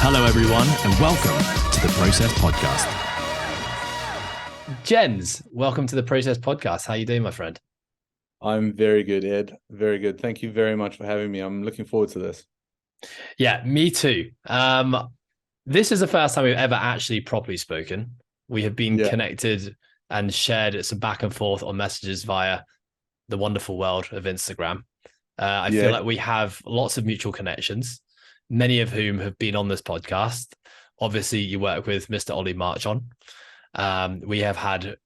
Hello, everyone, and welcome to the Process Podcast. Jenz, welcome to the Process Podcast. How you doing, my friend? I'm very good, Ed. Very good. Thank you very much for having me. I'm looking forward to this. Yeah, me too. This is the first time we've ever actually properly spoken. We have been connected and shared some back and forth on messages via the wonderful world of Instagram. I feel like we have lots of mutual connections, many of whom have been on this podcast. Obviously, you work with Mr. Ollie MARCHON. We have had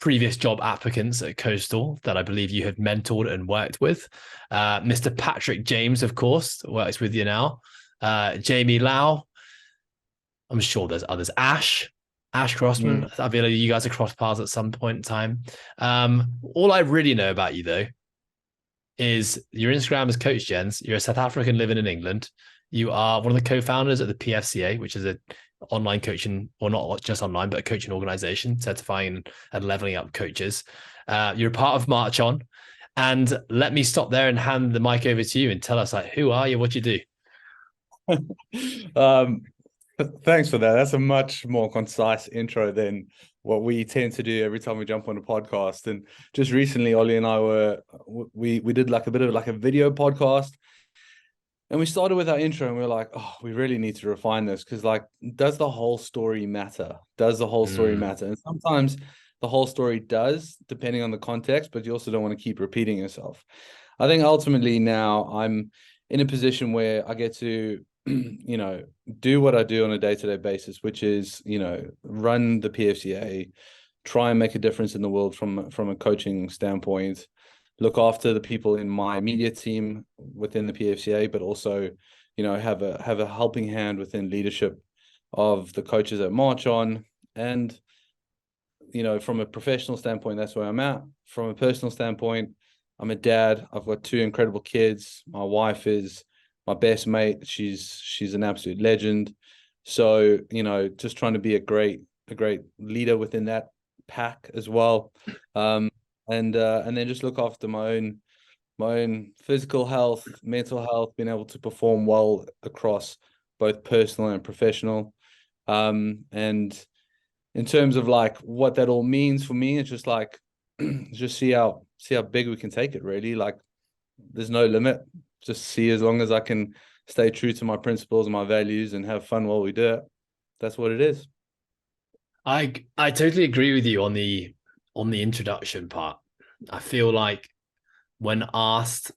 previous job applicants at Coastal that I believe you had mentored and worked with. Mr. Patrick James, of course, works with you now. Jamie Lau. I'm sure there's others. Ash Crossman. I feel like you guys have crossed paths at some point in time. All I really know about you, though, is your Instagram is Coach Jenz. You're a South African living in England. You are one of the co-founders of the PFCA, which is a online coaching, or not just online, but a coaching organization certifying and leveling up coaches. You're a part of MARCHON. And let me stop there and hand the mic over to you and tell us, like, who are you? What do you do? Thanks for that. That's a much more concise intro than what we tend to do every time we jump on a podcast. And just recently, Ollie and I we did like a bit of like a video podcast. And we started with our intro and we were like, oh, we really need to refine this because, like, does the whole story matter? Does the whole story matter? And sometimes the whole story does, depending on the context, but you also don't want to keep repeating yourself. I think ultimately now I'm in a position where I get to, do what I do on a day-to-day basis, which is, run the PFCA, try and make a difference in the world from a coaching standpoint, look after the people in my immediate team within the PFCA, but also, have a helping hand within leadership of the coaches at MARCHON. And, from a professional standpoint, that's where I'm at. From a personal standpoint, I'm a dad. I've got two incredible kids. My wife is my best mate. She's an absolute legend. So, just trying to be a great leader within that pack as well. And then just look after my own physical health, mental health, being able to perform well across both personal and professional. And in terms of like what that all means for me, it's just like just see how big we can take it, really. Like there's no limit. Just see as long as I can stay true to my principles and my values and have fun while we do it. That's what it is. I totally agree with you on the introduction part. I feel like when asked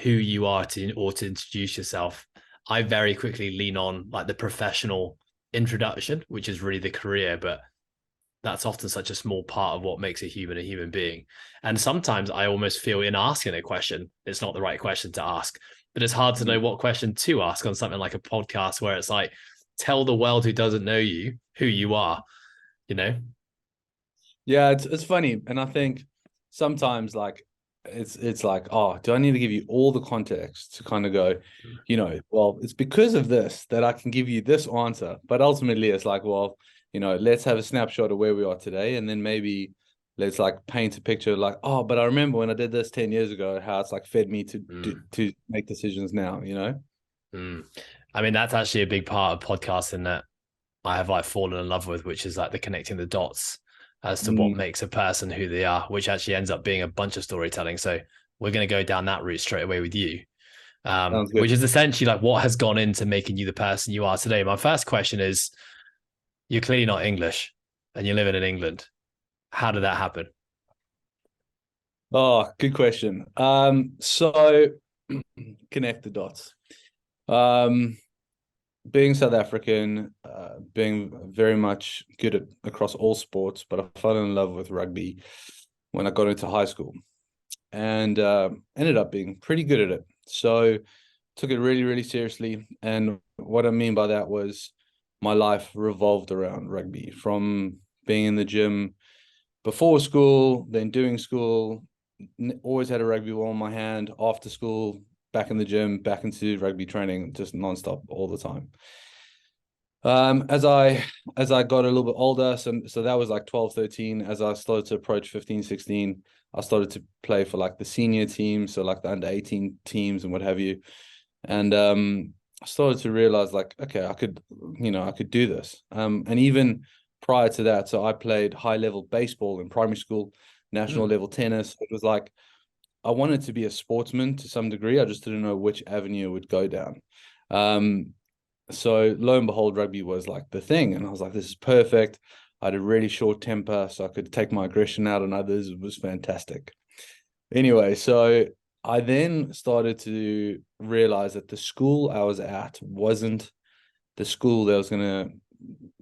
who you are to introduce yourself, I very quickly lean on like the professional introduction, which is really the career, but that's often such a small part of what makes a human being. And sometimes I almost feel in asking a question, it's not the right question to ask, but it's hard to know what question to ask on something like a podcast where it's like, tell the world who doesn't know you who you are, Yeah, it's funny. And I think sometimes like it's like, oh, do I need to give you all the context to kind of go, well, it's because of this that I can give you this answer. But ultimately it's like, well, let's have a snapshot of where we are today. And then maybe let's like paint a picture like, oh, but I remember when I did this 10 years ago, how it's like fed me to make decisions now, I mean, that's actually a big part of podcasting that I have like fallen in love with, which is like the connecting the dots as to what makes a person who they are, which actually ends up being a bunch of storytelling. So we're going to go down that route straight away with you, which is essentially like what has gone into making you the person you are today. My first question is, you're clearly not English and you're living in England. How did that happen? Oh, good question. So connect the dots. Being South African, being very much good across all sports, but I fell in love with rugby when I got into high school and ended up being pretty good at it. So took it really, really seriously. And what I mean by that was my life revolved around rugby, from being in the gym before school, then doing school, always had a rugby ball in my hand, after school, back in the gym, back into rugby training, just nonstop all the time. As I got a little bit older, so that was like 12, 13, as I started to approach 15, 16, I started to play for like the senior team, so like the under 18 teams and what have you. And I started to realize like, okay, I could do this. And even prior to that, so I played high level baseball in primary school, national level tennis. It was like I wanted to be a sportsman to some degree. I just didn't know which avenue it would go down. So lo and behold, rugby was like the thing. And I was like, this is perfect. I had a really short temper, so I could take my aggression out on others. It was fantastic. Anyway, so I then started to realize that the school I was at wasn't the school that was going to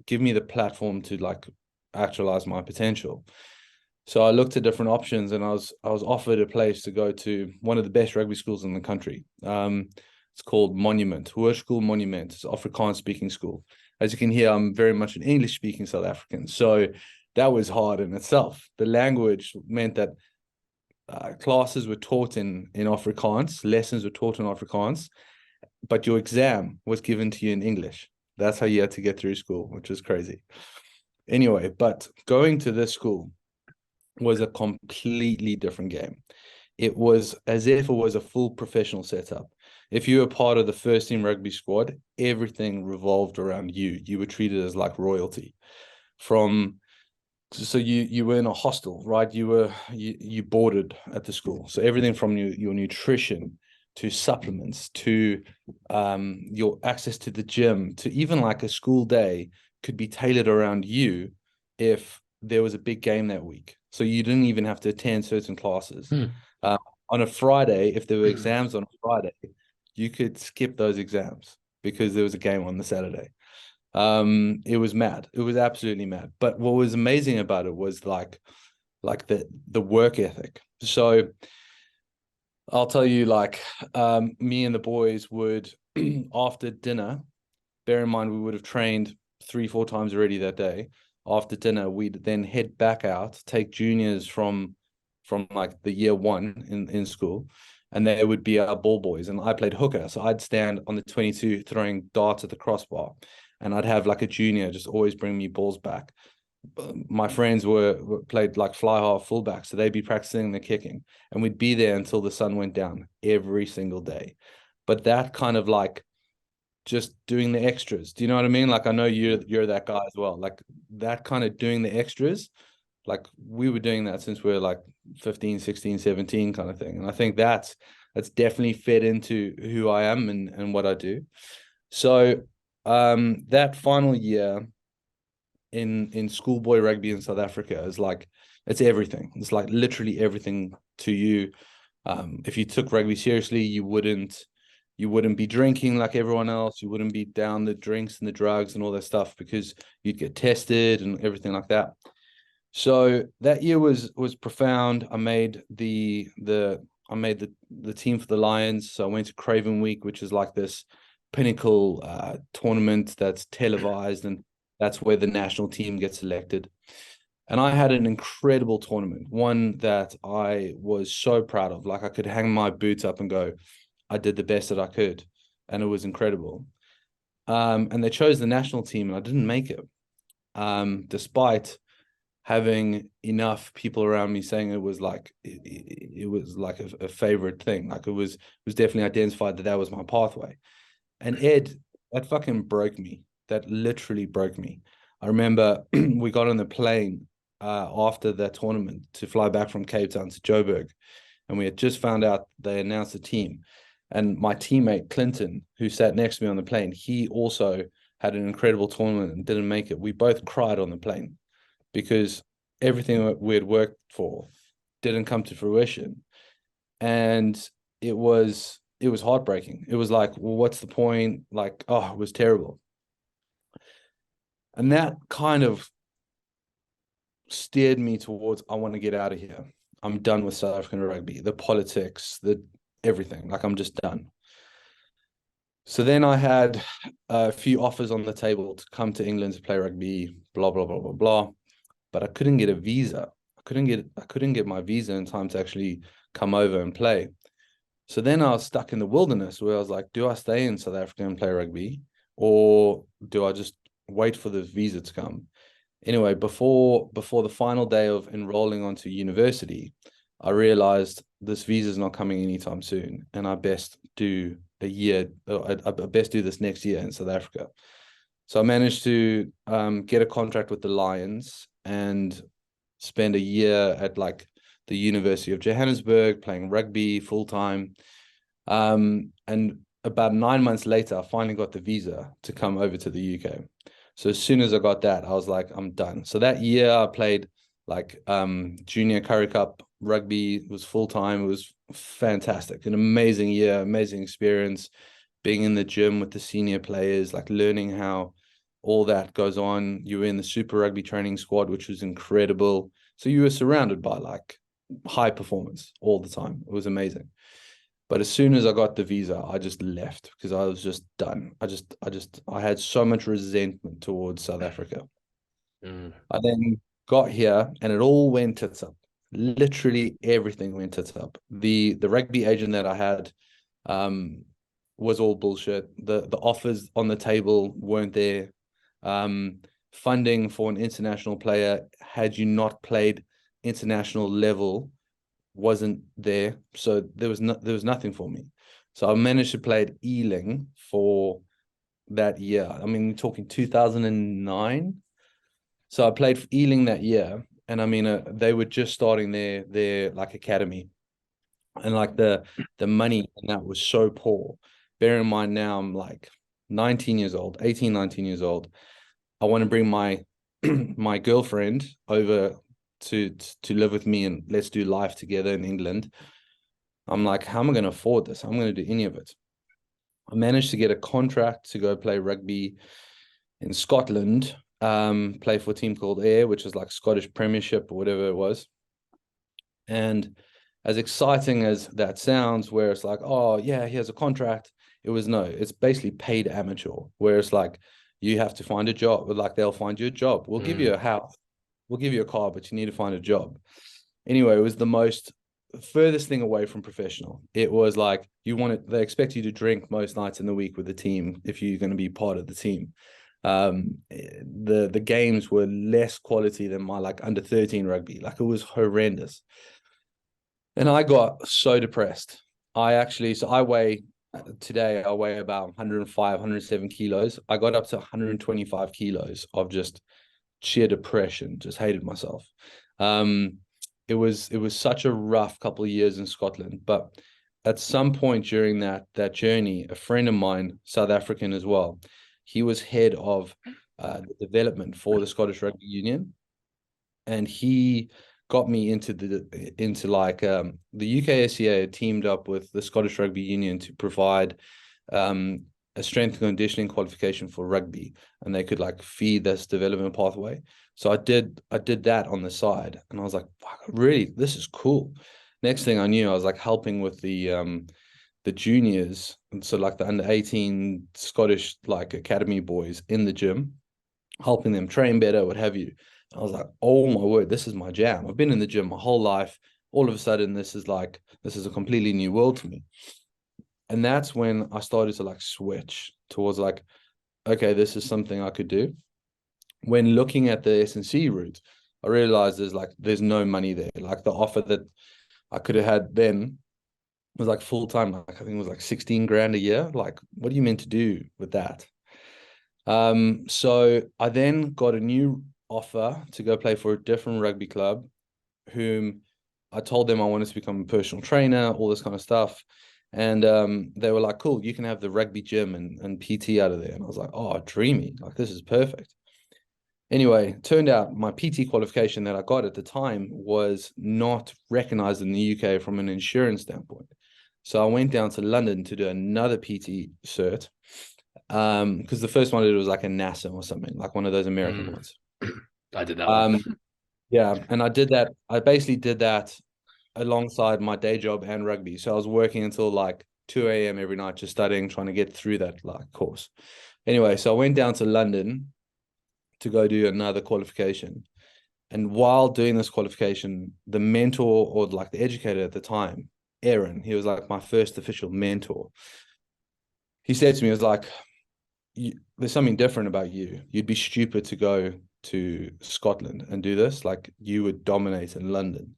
give me the platform to like actualize my potential. So I looked at different options, and I was offered a place to go to one of the best rugby schools in the country. It's called Monument, Hoërskool Monument. It's an Afrikaans speaking school. As you can hear, I'm very much an English speaking South African. So that was hard in itself. The language meant that classes were taught in Afrikaans, lessons were taught in Afrikaans, but your exam was given to you in English. That's how you had to get through school, which was crazy. Anyway, but going to this school was a completely different game. It was as if it was a full professional setup. If you were part of the first team rugby squad, everything revolved around you. You were treated as like royalty. So you were in a hostel, right? You boarded at the school. So everything from your nutrition to supplements to your access to the gym to even like a school day could be tailored around you if there was a big game that week. So you didn't even have to attend certain classes. On a Friday, if there were exams on a Friday, you could skip those exams because there was a game on the Saturday. It was mad. It was absolutely mad. But what was amazing about it was like the work ethic. So I'll tell you, like, me and the boys would after dinner, bear in mind we would have trained 3-4 times already that day. After dinner, we'd then head back out, take juniors from like the year one in school, and they would be our ball boys. And I played hooker, so I'd stand on the 22 throwing darts at the crossbar, and I'd have like a junior just always bring me balls back. My friends were played like fly half fullback, so they'd be practicing the kicking, and we'd be there until the sun went down every single day. But that kind of like just doing the extras. Do you know what I mean? Like, I know you're that guy as well. Like that kind of doing the extras, like we were doing that since we were like 15, 16, 17 kind of thing. And I think that's definitely fed into who I am and what I do. So that final year in schoolboy rugby in South Africa is like, it's everything. It's like literally everything to you. If you took rugby seriously, you wouldn't be drinking like everyone else. You wouldn't be down the drinks and the drugs and all that stuff because you'd get tested and everything like that. So that year was profound. I made the team for the Lions. So I went to Craven Week, which is like this pinnacle tournament that's televised, and that's where the national team gets selected. And I had an incredible tournament, one that I was so proud of. Like I could hang my boots up and go, I did the best that I could, and it was incredible. And they chose the national team, and I didn't make it, despite having enough people around me saying it was like a favorite thing. Like it was definitely identified that was my pathway. And Ed, that fucking broke me. That literally broke me. I remember we got on the plane after that tournament to fly back from Cape Town to Joburg, and we had just found out they announced the team. And my teammate Clinton, who sat next to me on the plane, he also had an incredible tournament and didn't make it. We both cried on the plane because everything that we had worked for didn't come to fruition. And it was heartbreaking. It was like, well, what's the point? Like, oh, it was terrible. And that kind of steered me towards, I want to get out of here. I'm done with South African rugby, the politics, the everything. Like, I'm just done. So then I had a few offers on the table to come to England to play rugby, blah, blah, blah, blah, blah. But I couldn't get a visa. I couldn't get my visa in time to actually come over and play. So then I was stuck in the wilderness where I was like, do I stay in South Africa and play rugby, or do I just wait for the visa to come? Anyway, before the final day of enrolling onto university, I realized this visa is not coming anytime soon, and I best do a year. I best do this next year in South Africa. So I managed to get a contract with the Lions and spend a year at like the University of Johannesburg playing rugby full time. And about 9 months later, I finally got the visa to come over to the UK. So as soon as I got that, I was like, I'm done. So that year I played like junior Currie Cup rugby. It was full time. It was fantastic. An amazing year, amazing experience, being in the gym with the senior players, like learning how all that goes on. You were in the Super Rugby training squad, which was incredible. So you were surrounded by like high performance all the time. It was amazing. But as soon as I got the visa, I just left because I was just done. I had so much resentment towards South Africa. I then got here and it all went tits up. Literally everything went tits up. The rugby agent that I had was all bullshit. The offers on the table weren't there. Funding for an international player, had you not played international level, wasn't there. So there was nothing for me. So I managed to play at Ealing for that year. I mean, we're talking 2009. So I played for Ealing that year, and I mean, they were just starting their like academy, and like the money and that was so poor. Bear in mind now I'm like 19 years old, 18, 19 years old. I want to bring my my girlfriend over to live with me and let's do life together in England. I'm like, how am I going to afford this? I'm going to do any of it. I managed to get a contract to go play rugby in Scotland, play for a team called Ayr, which is like Scottish Premiership or whatever it was. And as exciting as that sounds, where it's like, oh yeah, here's a contract. It was no, it's basically paid amateur, where it's like you have to find a job. Like they'll find you a job. We'll give you a house. We'll give you a car, but you need to find a job. Anyway, it was the most furthest thing away from professional. It was like they expect you to drink most nights in the week with the team if you're going to be part of the team. The games were less quality than my like under 13 rugby. Like it was horrendous. And I got so depressed. Today I weigh about 105, 107 kilos. I got up to 125 kilos of just sheer depression, just hated myself. It was such a rough couple of years in Scotland, but at some point during that journey, a friend of mine, South African as well, he was head of the development for the Scottish Rugby Union, and he got me into the UKSCA had teamed up with the Scottish Rugby Union to provide a strength and conditioning qualification for rugby, and they could like feed this development pathway. So I did that on the side, and I was like, fuck, really, this is cool. Next thing I knew, I was like helping with the juniors, and so like the under 18 Scottish like academy boys in the gym, helping them train better, what have you. And I was like, oh my word, this is my jam. I've been in the gym my whole life. All of a sudden, this is a completely new world to me. And that's when I started to like switch towards like, okay, this is something I could do. When looking at the S&C route, I realized there's no money there. Like the offer that I could have had then was like full time. Like I think it was like 16 grand a year. Like, what are you meant to do with that? So I then got a new offer to go play for a different rugby club, whom I told them I wanted to become a personal trainer, all this kind of stuff. And they were like, cool, you can have the rugby gym and PT out of there. And I was like, oh, dreamy. Like, this is perfect. Anyway, turned out my PT qualification that I got at the time was not recognized in the UK from an insurance standpoint. So I went down to London to do another PT cert, because the first one I did was like a NASA or something, like one of those American ones. I did that one. Yeah, and I did that. I basically did that alongside my day job and rugby. So I was working until like 2 a.m. every night, just studying, trying to get through that like course. Anyway, so I went down to London to go do another qualification. And while doing this qualification, the mentor, or like the educator at the time, Aaron, he was like my first official mentor. He said to me, he was like, there's something different about you. You'd be stupid to go to Scotland and do this. Like, you would dominate in London.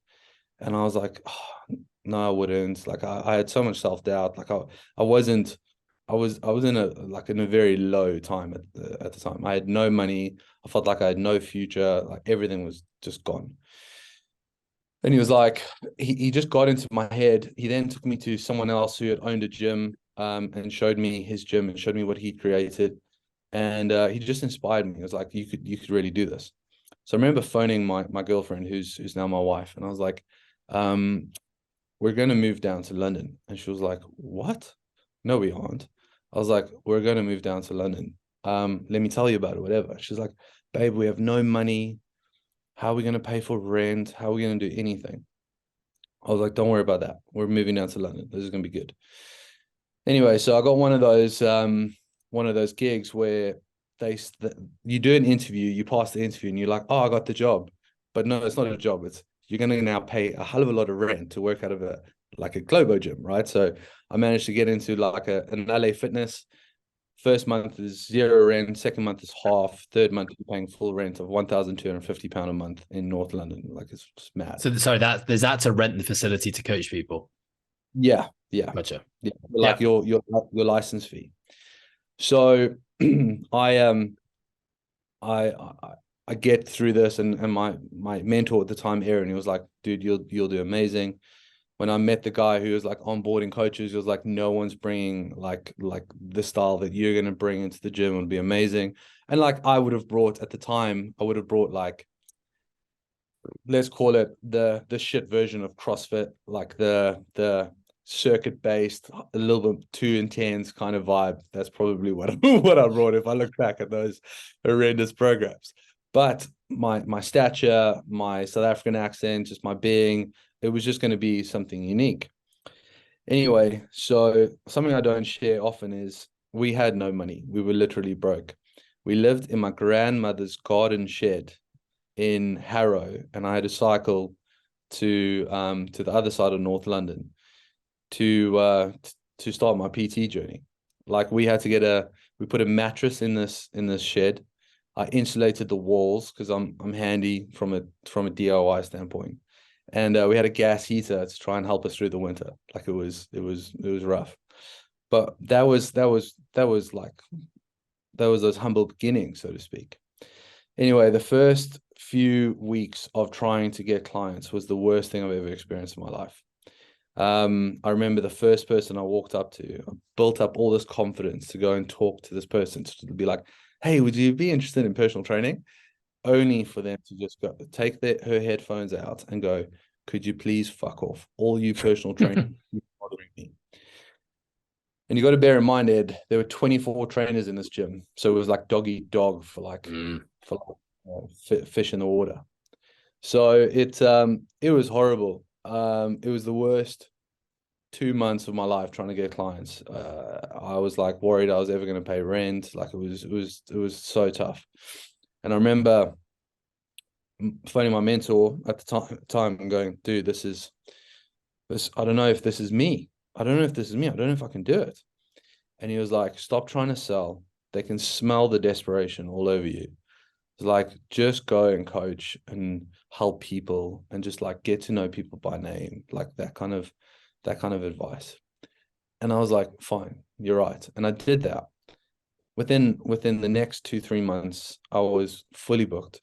And I was like, oh, no, I wouldn't. Like, I had so much self-doubt. Like, I wasn't I was in a very low time at the time. I had no money. I felt like I had no future. Like everything was just gone. And he was like, he just got into my head. He then took me to someone else who had owned a gym, and showed me his gym and showed me what he created. And he just inspired me. He was like, you could really do this. So I remember phoning my girlfriend, who's now my wife, and I was like, we're going to move down to London. And she was like, what? No, we aren't. I was like, we're going to move down to London. Let me tell you about it, whatever. She's like, babe, we have no money. How are we going to pay for rent? How are we going to do anything? I was like, don't worry about that. We're moving down to London. This is going to be good. Anyway, so I got one of those gigs where you do an interview, you pass the interview, and you're like, oh, I got the job. But no, it's not a job. It's you're going to now pay a hell of a lot of rent to work out of a Globo gym, right? So I managed to get into like an LA Fitness. First month is zero rent. Second month is half. Third month you're paying full rent of £1,250 a month in North London. Like it's just mad. So sorry, there's that to rent the facility to coach people. Yeah. Gotcha. Yeah, like your license fee. So I get through this, and my mentor at the time, Aaron, he was like, dude, you'll do amazing. When I met the guy who was like onboarding coaches, he was like, no one's bringing like the style that you're going to bring into the gym. Would be amazing. And like I would have brought like, let's call it the shit version of CrossFit, like the circuit based, a little bit too intense kind of vibe. That's probably what I brought if I look back at those horrendous programs. But my stature, my South African accent, just my being, it was just going to be something unique. Anyway, so something I don't share often is we had no money. We were literally broke. We lived in my grandmother's garden shed in Harrow, and I had to cycle to the other side of North London to start my PT journey. Like we put a mattress in this shed. I insulated the walls because I'm handy from a DIY standpoint, and we had a gas heater to try and help us through the winter. Like it was rough, but that was those humble beginnings, so to speak. Anyway, the first few weeks of trying to get clients was the worst thing I've ever experienced in my life. I remember the first person I walked up to, I built up all this confidence to go and talk to this person, to be like, hey, would you be interested in personal training? Only for them to just go take her headphones out and go, could you please fuck off? All you personal trainers bothering me. And you got to bear in mind, Ed, there were 24 trainers in this gym. So it was like dog eat dog for fish in the water. So it was horrible. It was the worst 2 months of my life trying to get clients. I was like worried I was ever going to pay rent. Like it was so tough. And I remember phoning my mentor at the time and going, dude, this. I don't know if this is me. I don't know if I can do it. And he was like, stop trying to sell. They can smell the desperation all over you. It's like, just go and coach and help people and just like get to know people by name, like that kind of advice. And I was like, fine, you're right. And I did that. Within the next 2-3 months, I was fully booked,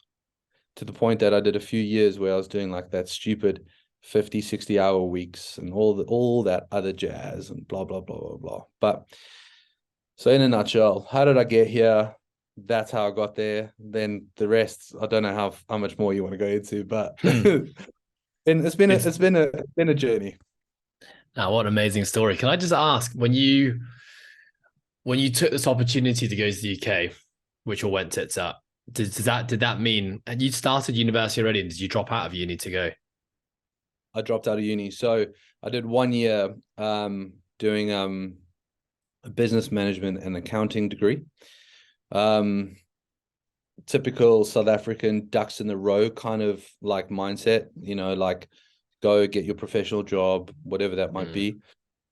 to the point that I did a few years where I was doing like that stupid 50-60 hour weeks and all that other jazz and blah blah blah blah blah. But so in a nutshell, how did I get here? That's how I got there. Then the rest, I don't know how much more you want to go into, but and it's been a journey. Now, what an amazing story. Can I just ask, when you took this opportunity to go to the UK, which all went tits up, did that mean, and you started university already, and did you drop out of uni to go? I dropped out of uni. So I did 1 year doing a business management and accounting degree. Typical South African ducks in the row kind of like mindset, like go get your professional job, whatever that might be.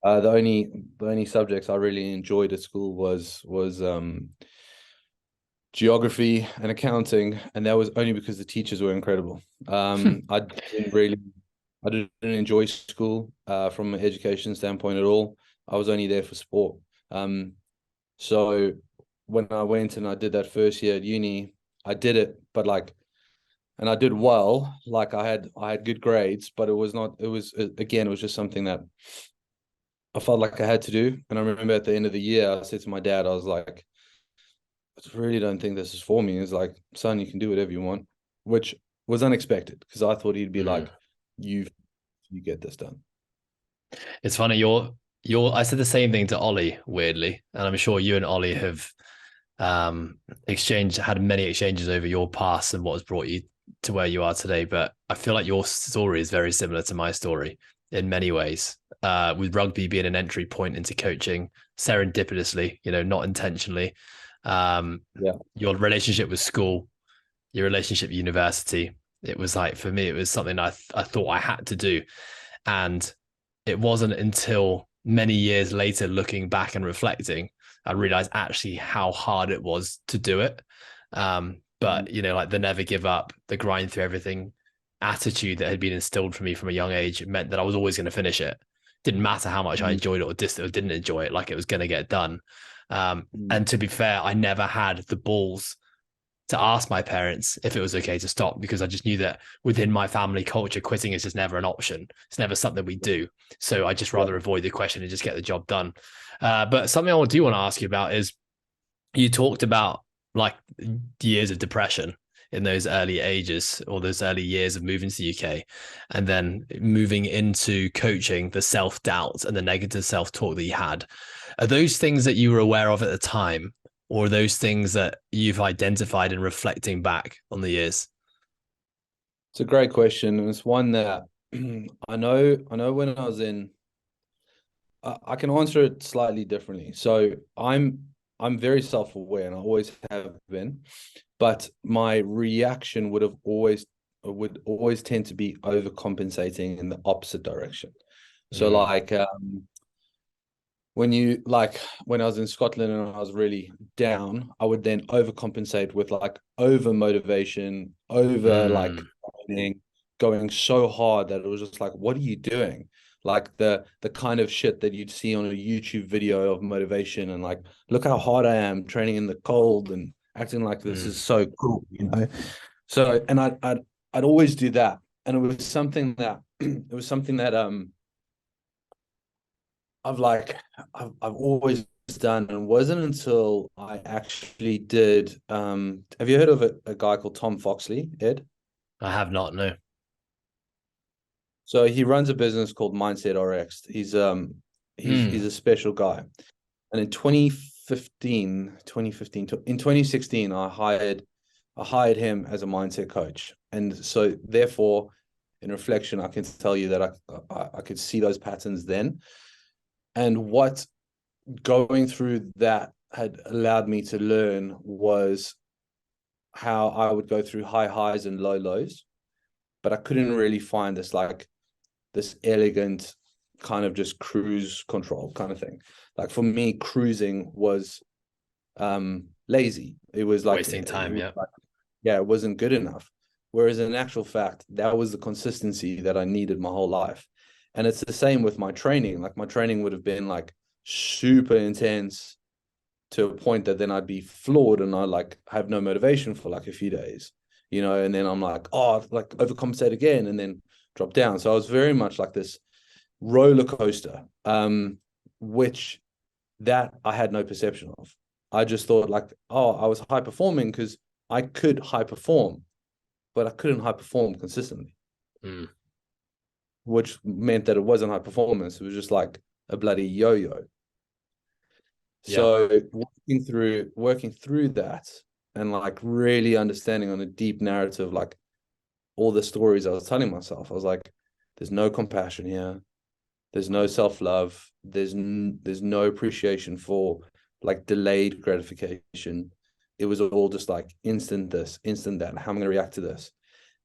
The only subjects I really enjoyed at school was geography and accounting, and that was only because the teachers were incredible. I didn't enjoy school from an education standpoint at all. I was only there for sport. So when I went and I did that first year at uni, I did it, but like, and I did well. Like I had good grades, but it was not. It was again, it was just something that I felt like I had to do. And I remember at the end of the year, I said to my dad, I was like, I really don't think this is for me. He's like, son, you can do whatever you want, which was unexpected because I thought he'd be like, you get this done. It's funny, I said the same thing to Ollie, weirdly, and I'm sure you and Ollie have had many exchanges over your past and what has brought you to where you are today. But I feel like your story is very similar to my story in many ways. With rugby being an entry point into coaching, serendipitously, not intentionally. Your relationship with school, your relationship with university. It was like, for me, it was something I thought I had to do. And it wasn't until many years later, looking back and reflecting, I realized actually how hard it was to do it. But like the never give up, the grind through everything attitude that had been instilled for me from a young age, it meant that I was always going to finish it. Didn't matter how much I enjoyed it or didn't enjoy it, like it was going to get done. And to be fair, I never had the balls to ask my parents if it was okay to stop, because I just knew that within my family culture, quitting is just never an option. It's never something we do. So I just rather avoid the question and just get the job done. But something I do want to ask you about is, you talked about like years of depression in those early ages, or those early years of moving to the UK, and then moving into coaching, the self-doubt and the negative self-talk that you had. Are those things that you were aware of at the time, or are those things that you've identified in reflecting back on the years? It's a great question. And it's one that I know when I was in, I can answer it slightly differently. So I'm very self-aware, and I always have been, but my reaction would always tend to be overcompensating in the opposite direction. So when I was in Scotland and I was really down, I would then overcompensate with like over motivation, like going so hard that it was just like, what are you doing? Like the kind of shit that you'd see on a YouTube video of motivation, and like, look how hard I am training in the cold and acting like this is so cool, So, and I'd always do that, and it was something that I've always done, and it wasn't until I actually did. Have you heard of a guy called Tom Foxley, Ed? I have not, no. So he runs a business called Mindset RX. He's a special guy. And in 2016, I hired him as a mindset coach. And so therefore, in reflection, I can tell you that I could see those patterns then. And what going through that had allowed me to learn was how I would go through high highs and low lows, but I couldn't really find this elegant kind of just cruise control kind of thing. Like for me, cruising was lazy. It was like wasting time. It wasn't good enough. Whereas in actual fact, that was the consistency that I needed my whole life. And it's the same with my training. Like my training would have been like super intense to a point that then I'd be floored and I like have no motivation for like a few days, and then I'm like, oh, like overcompensate again and then drop down. So I was very much like this roller coaster, which that I had no perception of. I just thought like, oh, I was high performing because I could high perform, but I couldn't high perform consistently. Which meant that it wasn't high performance. It was just like a bloody yo-yo. So working through that and like really understanding on a deep narrative, like all the stories I was telling myself, I was like, there's no compassion here. There's no self-love. There's no appreciation for like delayed gratification. It was all just like instant this, instant that. How am I going to react to this?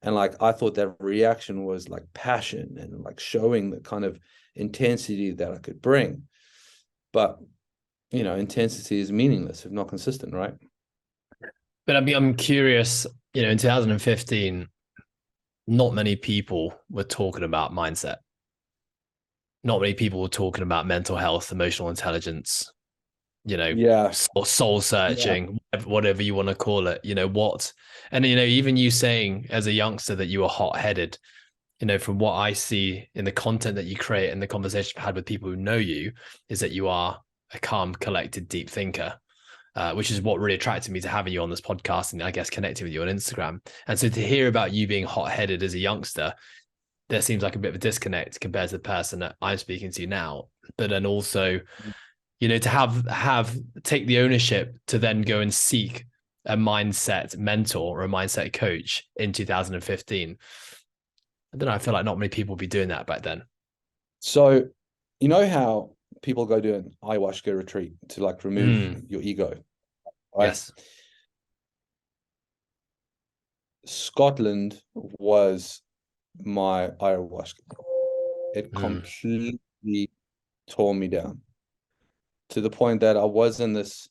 And like, I thought that reaction was like passion and like showing the kind of intensity that I could bring. But, intensity is meaningless if not consistent, right? But I'm curious, in 2015, not many people were talking about mindset. Not many people were talking about mental health, emotional intelligence. Yeah. soul searching, whatever you want to call it, and, even you saying as a youngster that you were hot headed, from what I see in the content that you create and the conversation I've had with people who know you, is that you are a calm, collected, deep thinker, which is what really attracted me to having you on this podcast and I guess connecting with you on Instagram. And so to hear about you being hot headed as a youngster, there seems like a bit of a disconnect compared to the person that I'm speaking to now. But then also, to have take the ownership to then go and seek a mindset mentor or a mindset coach in 2015. I don't know. I feel like not many people would be doing that back then. So, you know how people go do an ayahuasca retreat to like remove your ego, right? Yes. Scotland was my ayahuasca. It completely tore me down to the point that I was in this,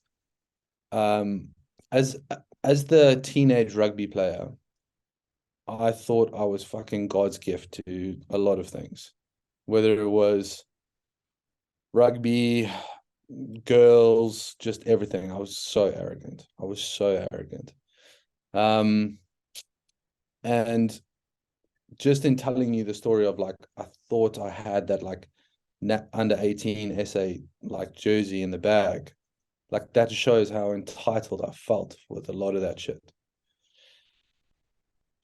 as the teenage rugby player, I thought I was fucking God's gift to a lot of things, whether it was rugby, girls, just everything. I was so arrogant. And just in telling you the story of like, I thought I had that like under 18 SA like jersey in the bag, like that shows how entitled I felt with a lot of that shit.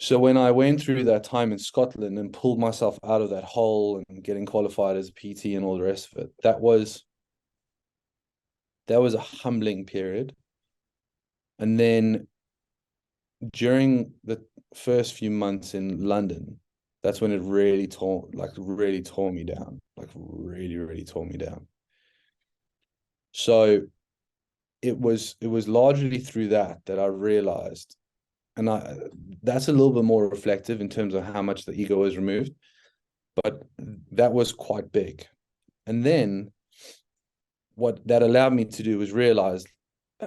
So when I went through that time in Scotland and pulled myself out of that hole and getting qualified as a PT and all the rest of it, that was a humbling period. And then during the first few months in London, that's when it really tore me down, like really, really tore me down. So it was largely through that I realized, and that's a little bit more reflective in terms of how much the ego was removed, but that was quite big. And then what that allowed me to do was realize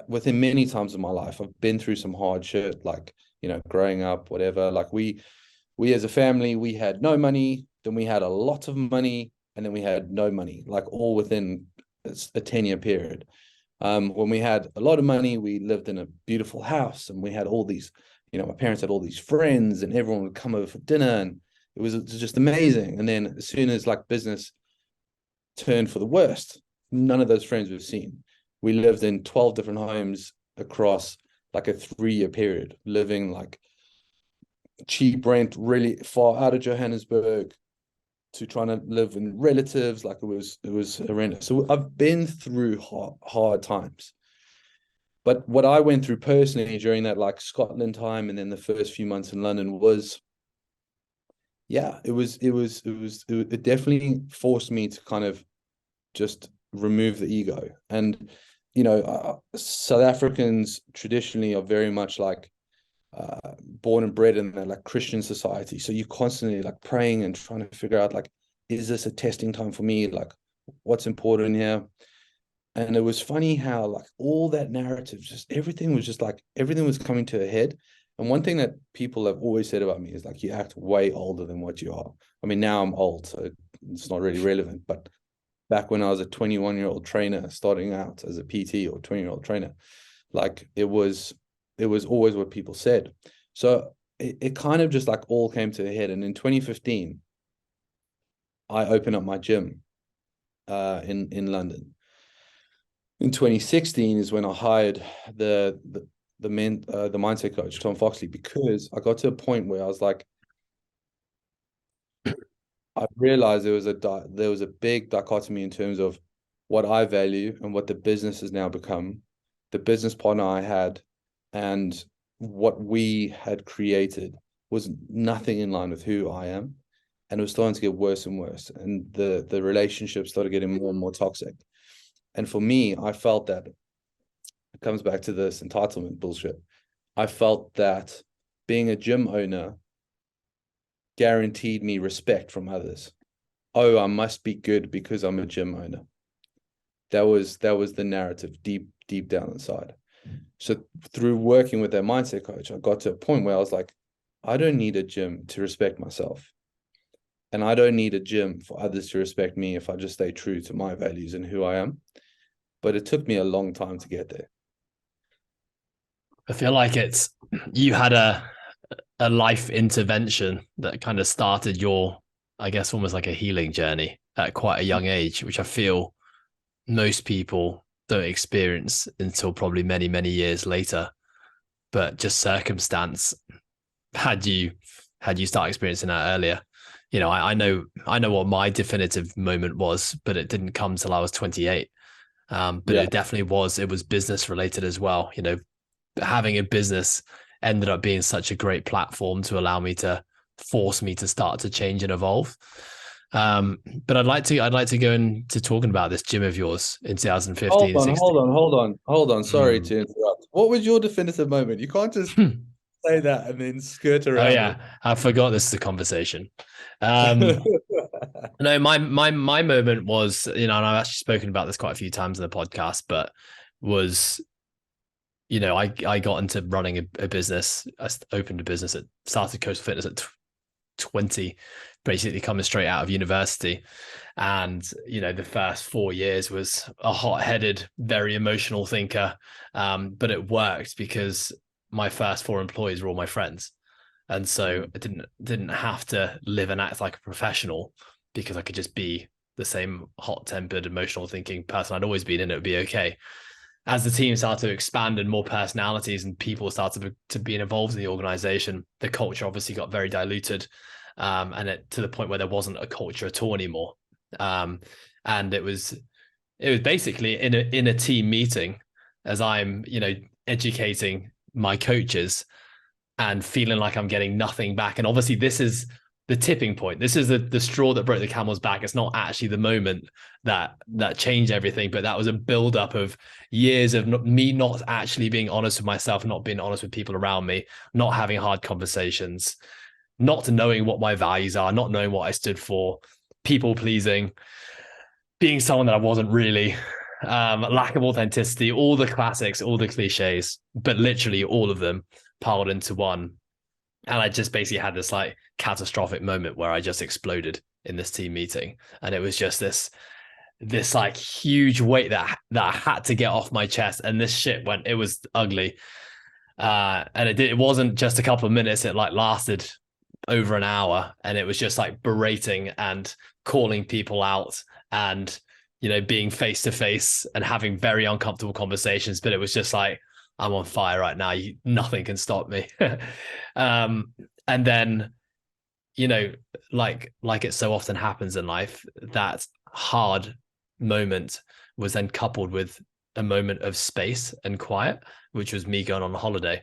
within many times of my life, I've been through some hard shit, like, growing up, whatever. Like we as a family, we had no money, then we had a lot of money, and then we had no money, like all within a 10-year period. When we had a lot of money, we lived in a beautiful house and we had all these, my parents had all these friends and everyone would come over for dinner and it was just amazing. And then as soon as like business turned for the worst, none of those friends we've seen. We lived in 12 different homes across like a 3-year period, living like cheap rent, really far out of Johannesburg, to trying to live in relatives. Like it was horrendous. So I've been through hard times. But what I went through personally during that like Scotland time and then the first few months in London was, it definitely forced me to kind of just remove the ego. And South Africans traditionally are very much like born and bred in that like Christian society, so you're constantly like praying and trying to figure out like, is this a testing time for me, like what's important here? And it was funny how like all that narrative, just everything was coming to a head. And one thing that people have always said about me is like, you act way older than what you are. I mean, now I'm old, so it's not really relevant, but back when I was a 21-year-old trainer starting out as a PT or 20-year-old trainer, like it was always what people said. So it kind of just like all came to a head. And in 2015, I opened up my gym in London. In 2016 is when I hired the mindset coach, Tom Foxley, because I got to a point where I was like, I realized there was a big dichotomy in terms of what I value and what the business has now become, the business partner I had, and what we had created was nothing in line with who I am. And it was starting to get worse and worse. And the relationship started getting more and more toxic. And for me, I felt that it comes back to this entitlement bullshit. I felt that being a gym owner guaranteed me respect from others. Oh, I must be good because I'm a gym owner. That was the narrative deep down inside. So through working with that mindset coach, I got to a point where I was like, I don't need a gym to respect myself. And I don't need a gym for others to respect me if I just stay true to my values and who I am. but it took me a long time to get there. I feel like you had a life intervention that kind of started your, I guess, almost like a healing journey at quite a young age, which I feel most people don't experience until probably many, many years later. But just circumstance had you start experiencing that earlier. You know, I know what my definitive moment was, but it didn't come till I was 28. But it was business related as well. You know, having a business ended up being such a great platform to allow me to force me to start to change and evolve. But I'd like to go into talking about this gym of yours in 2015. Hold on. Sorry to interrupt. What was your definitive moment? You can't just say that and then skirt around. Oh yeah, I forgot this is a conversation. No, my moment was, you know, and I've actually spoken about this quite a few times in the podcast, but was, you know, I got into running a business. I opened a business started Coastal Fitness at 20, basically coming straight out of university. And, you know, the first 4 years was a hot-headed, very emotional thinker. But it worked because my first 4 employees were all my friends. And so I didn't have to live and act like a professional, because I could just be the same hot-tempered, emotional thinking person I'd always been, and it would be okay. As the team started to expand and more personalities and people started to be involved in the organization, the culture obviously got very diluted, and to the point where there wasn't a culture at all anymore. And it was basically in a team meeting, as I'm, you know, educating my coaches and feeling like I'm getting nothing back. And obviously this is the tipping point. This is the straw that broke the camel's back. It's not actually the moment that changed everything, but that was a buildup of years of me not actually being honest with myself, not being honest with people around me, not having hard conversations, not knowing what my values are, not knowing what I stood for, people pleasing, being someone that I wasn't really, lack of authenticity, all the classics, all the cliches, but literally all of them piled into one. And I just basically had this like catastrophic moment where I just exploded in this team meeting. And it was just this like huge weight that I had to get off my chest. And this shit it was ugly. And it wasn't just a couple of minutes. It like lasted over an hour, and it was just like berating and calling people out and, you know, being face to face and having very uncomfortable conversations. But it was just like, I'm on fire right now. Nothing can stop me. And then, you know, like it so often happens in life, that hard moment was then coupled with a moment of space and quiet, which was me going on a holiday.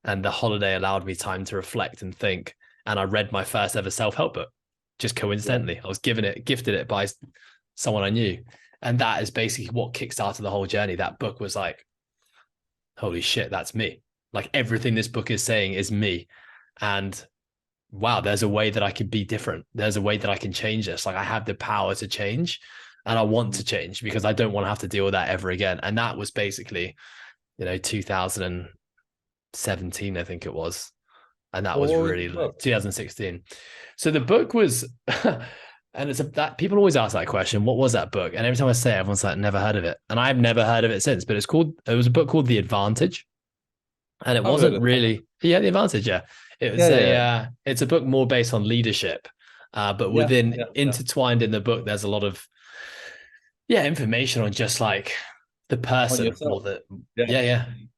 And the holiday allowed me time to reflect and think. And I read my first ever self-help book, just coincidentally. I was gifted it by someone I knew. And that is basically what kickstarted the whole journey. That book was like, holy shit, that's me. Like everything this book is saying is me. And wow, there's a way that I can be different. There's a way that I can change this. Like I have the power to change, and I want to change because I don't want to have to deal with that ever again. And that was basically, you know, 2017, I think it was. And that was really 2016. So the book was, and that people always ask that question, what was that book? And every time I say it, everyone's like, never heard of it. And I've never heard of it since, but it was a book called The Advantage. And it wasn't really, The Advantage. Yeah. It was it's a book more based on leadership, but intertwined in the book, there's a lot of, information on just like the person or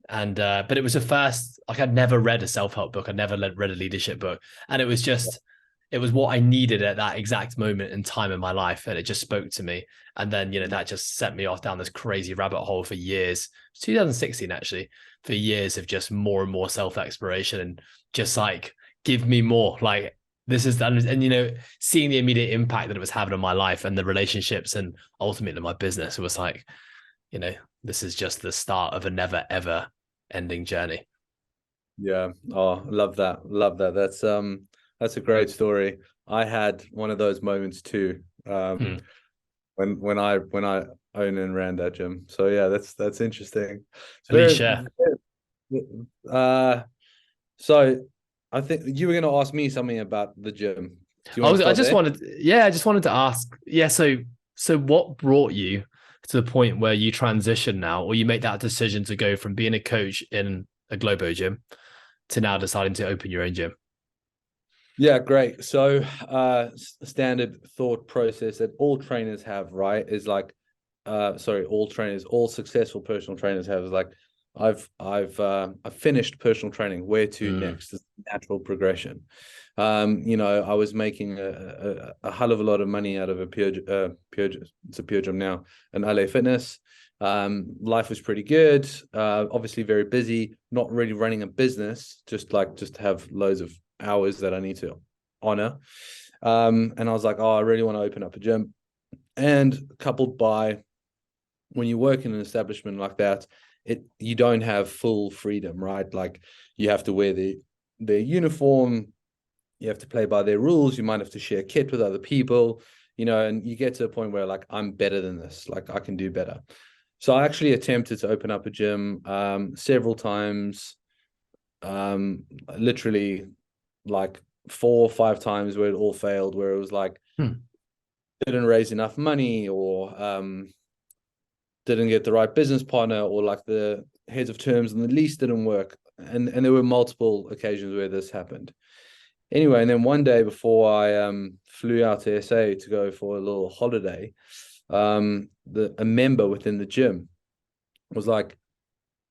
and but it was the first, like I'd never read a self-help book, I'd never read a leadership book, and it was just it was what I needed at that exact moment in time in my life, and it just spoke to me. And then, you know, that just set me off down this crazy rabbit hole for years. 2016 actually, for years of just more and more self-exploration and just like, give me more. Like this is, and you know, seeing the immediate impact that it was having on my life and the relationships and ultimately my business, it was like, you know, this is just the start of a never ever ending journey. Yeah. Oh, love that. That's a great story. I had one of those moments too. When I owned and ran that gym. So yeah, that's interesting. Please share. So I think you were going to ask me something about the gym. I just wanted to ask. Yeah. So what brought you to the point where you transition now, or you make that decision to go from being a coach in a Globo gym to now deciding to open your own gym? Yeah, great. So standard thought process that all trainers have, right, is like, all successful personal trainers have is like, I've finished personal training. Where to next? It's natural progression. I was making a hell of a lot of money out of a pure it's a pure gym now, an LA Fitness. Life was pretty good. Obviously very busy, not really running a business, just have loads of hours that I need to honor. And I was like, I really want to open up a gym. And coupled by, when you work in an establishment like that, you don't have full freedom, right? Like, you have to wear their uniform, you have to play by their rules, you might have to share kit with other people, and you get to a point where, like, I'm better than this, like, I can do better. So I actually attempted to open up a gym several times, literally like 4 or 5 times, where it all failed, where it was like, didn't raise enough money, or didn't get the right business partner, or like the heads of terms and the lease didn't work. And there were multiple occasions where this happened. Anyway, and then one day before I flew out to SA to go for a little holiday, a member within the gym was like,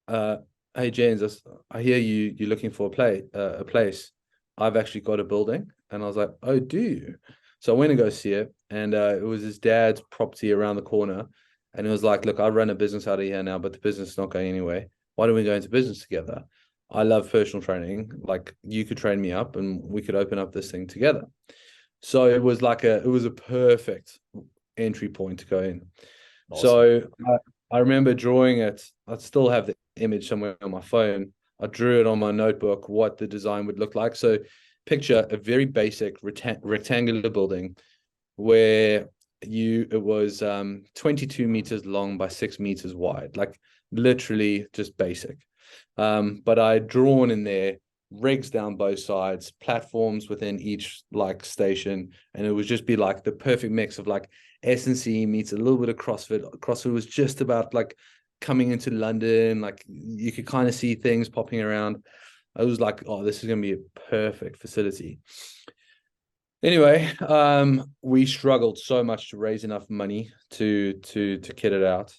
hey, Jenz, I hear you're looking for a place. I've actually got a building. And I was like, oh, do you? So I went to go see it, and it was his dad's property around the corner. And it was like, look, I run a business out of here now, but the business is not going anywhere. Why don't we go into business together? I love personal training. Like, you could train me up and we could open up this thing together. So it was a perfect entry point to go in. Awesome. So I remember drawing it. I still have the image somewhere on my phone. I drew it on my notebook, what the design would look like. So picture a very basic rectangular building where it was 22 meters long by 6 meters wide, like literally just basic. But I had drawn in there rigs down both sides, platforms within each like station, and it would just be like the perfect mix of like S&C meets a little bit of CrossFit. CrossFit was just about like coming into London, like you could kind of see things popping around. I was like, oh, this is going to be a perfect facility. Anyway, we struggled so much to raise enough money to kit it out,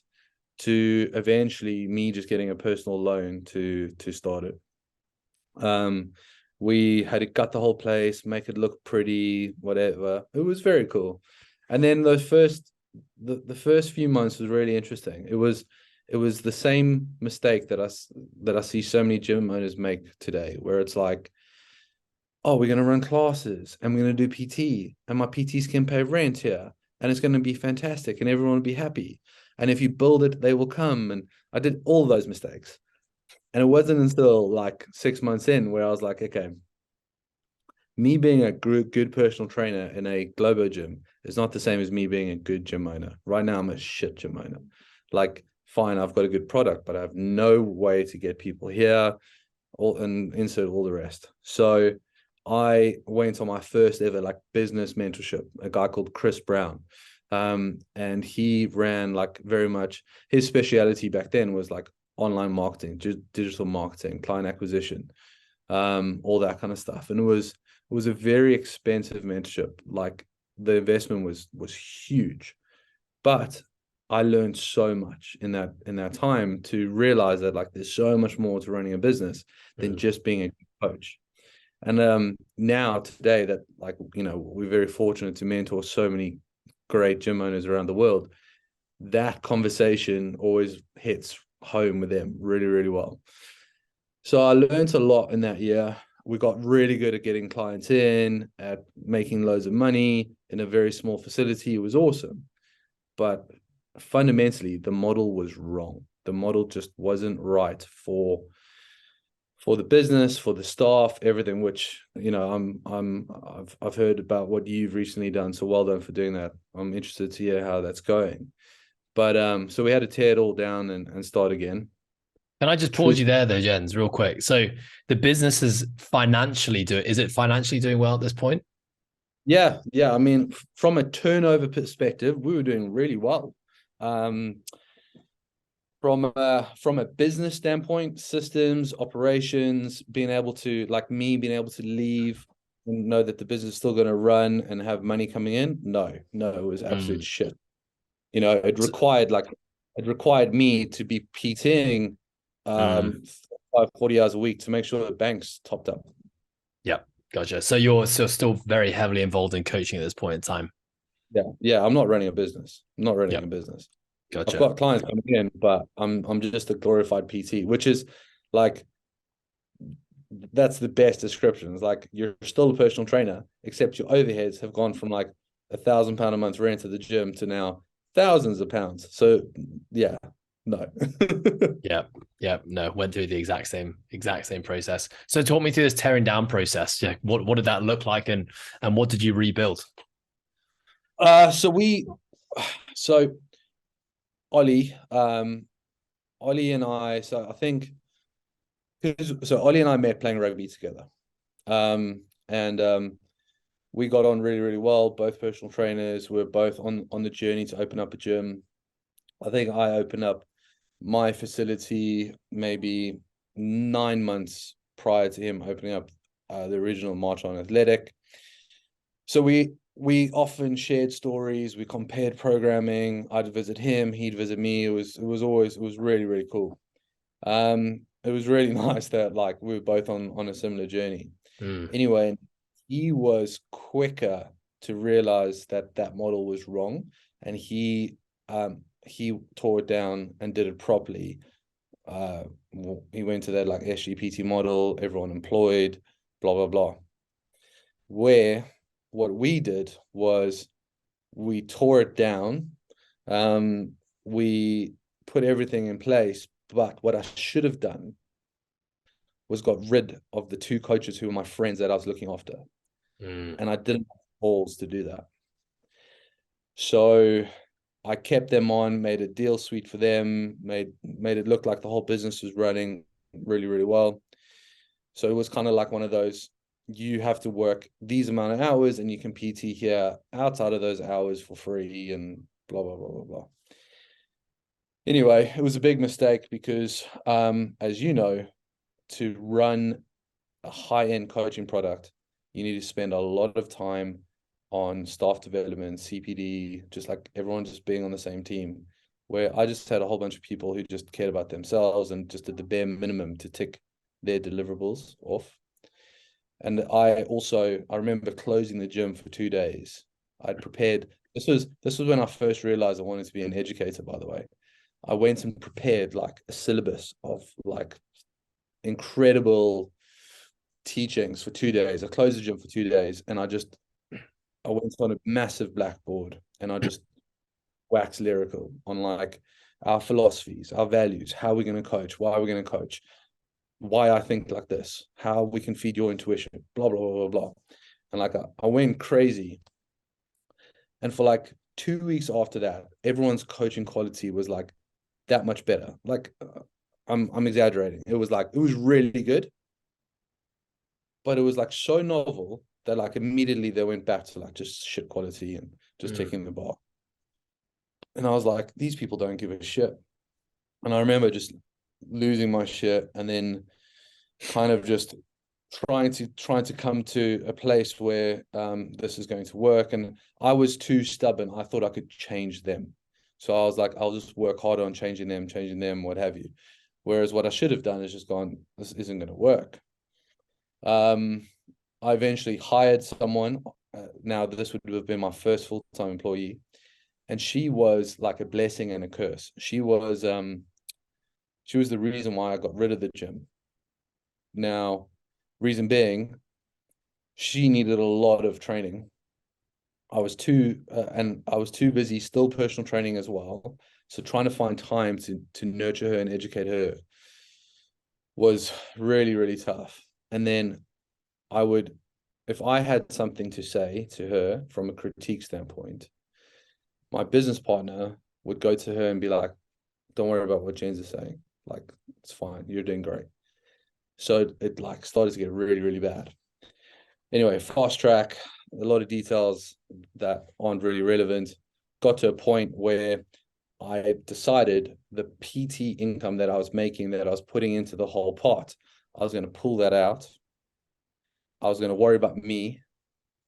to eventually me just getting a personal loan to start it. We had to gut the whole place, make it look pretty, whatever. It was very cool. And then the first few months was really interesting. It was the same mistake that I see so many gym owners make today, where it's like, oh, we're going to run classes and we're going to do PT, and my PTs can pay rent here, and it's going to be fantastic and everyone will be happy. And if you build it, they will come. And I did all those mistakes. And it wasn't until like 6 months in where I was like, okay, me being a good personal trainer in a Globo gym is not the same as me being a good gym owner. Right now, I'm a shit gym owner. Like, fine, I've got a good product, but I have no way to get people here, and insert all the rest. So I went on my first ever like business mentorship, a guy called Chris Brown. And he ran like very much, his speciality back then was like online marketing, digital marketing, client acquisition, all that kind of stuff. And it was a very expensive mentorship. Like, the investment was huge, but I learned so much in that time to realize that like there's so much more to running a business than just being a coach. And now today that, like, we're very fortunate to mentor so many great gym owners around the world, that conversation always hits home with them really, really well. So I learned a lot in that year. We got really good at getting clients in, at making loads of money in a very small facility. It was awesome. But fundamentally, the model was wrong. The model just wasn't right for the business, for the staff, everything, which, I've heard about what you've recently done. So well done for doing that. I'm interested to hear how that's going. But so we had to tear it all down and start again. Can I just pause you there though, Jenz, real quick? So the business is it financially doing well at this point? Yeah. I mean, from a turnover perspective, we were doing really well. From a business standpoint, systems, operations, being able to leave and know that the business is still going to run and have money coming in. No, it was absolute shit. It required me to be PTing 40 hours a week to make sure the bank's topped up. Yeah, gotcha. So you're still very heavily involved in coaching at this point in time. Yeah. I'm not running a business. A business. Gotcha. I've got clients coming in, but I'm just a glorified PT, which is like, that's the best description. It's like you're still a personal trainer, except your overheads have gone from like £1,000 a month rent to the gym to now thousands of pounds. So yeah, no. No, went through the exact same process. So talk me through this tearing down process. Yeah, what did that look like, and what did you rebuild? So Ollie and I, Ollie and I met playing rugby together. We got on really, really well. Both personal trainers. We're both on the journey to open up a gym. I think I opened up my facility maybe 9 months prior to him opening up the original MARCHON Athletic. So we often shared stories. We compared programming. I'd visit him, he'd visit me. It was really, really cool. It was really nice that like we were both on a similar journey. Anyway, he was quicker to realize that model was wrong, and he tore it down and did it properly. He went to that like SGPT model, everyone employed, blah blah blah. Where what we did was we tore it down. We put everything in place, but what I should have done was got rid of the 2 coaches who were my friends that I was looking after. And I didn't have balls to do that. So I kept them on, made a deal suite for them, made it look like the whole business was running really, really well. So it was kind of like one of those, you have to work these amount of hours and you can PT here outside of those hours for free and blah, blah, blah, blah, blah. Anyway, it was a big mistake because, as you know, to run a high-end coaching product, you need to spend a lot of time on staff development, CPD, just like everyone just being on the same team, where I just had a whole bunch of people who just cared about themselves and just did the bare minimum to tick their deliverables off. And I remember closing the gym for 2 days. I'd prepared, this was when I first realized I wanted to be an educator, by the way. I went and prepared like a syllabus of like incredible teachings for 2 days. I closed the gym for 2 days, and I went on a massive blackboard and I just waxed lyrical on like our philosophies, our values, how we're going to coach, why we're going to coach, why I think like this, how we can feed your intuition, blah, blah, blah, blah, blah. And like I went crazy. And for like 2 weeks after that, everyone's coaching quality was like that much better. Like I'm exaggerating. It was really good, but it was like so novel that like immediately they went back to like just shit quality and just taking the bar. And I was like, these people don't give a shit. And I remember just losing my shit and then kind of just trying to come to a place where this is going to work. And I was too stubborn. I thought I could change them. So I was like, I'll just work harder on changing them, what have you. Whereas what I should have done is just gone, this isn't going to work. I eventually hired someone. Now this would have been my first full-time employee. And she was like a blessing and a curse. She was the reason why I got rid of the gym. Now, reason being, she needed a lot of training. I was too busy still personal training as well. So trying to find time to nurture her and educate her was really, really tough. And then if I had something to say to her from a critique standpoint, my business partner would go to her and be like, don't worry about what Jenz is saying. Like, it's fine. You're doing great. So it like started to get really, really bad. Anyway, fast track, a lot of details that aren't really relevant. Got to a point where I decided the PT income that I was making, that I was putting into the whole pot, I was going to pull that out. I was going to worry about me,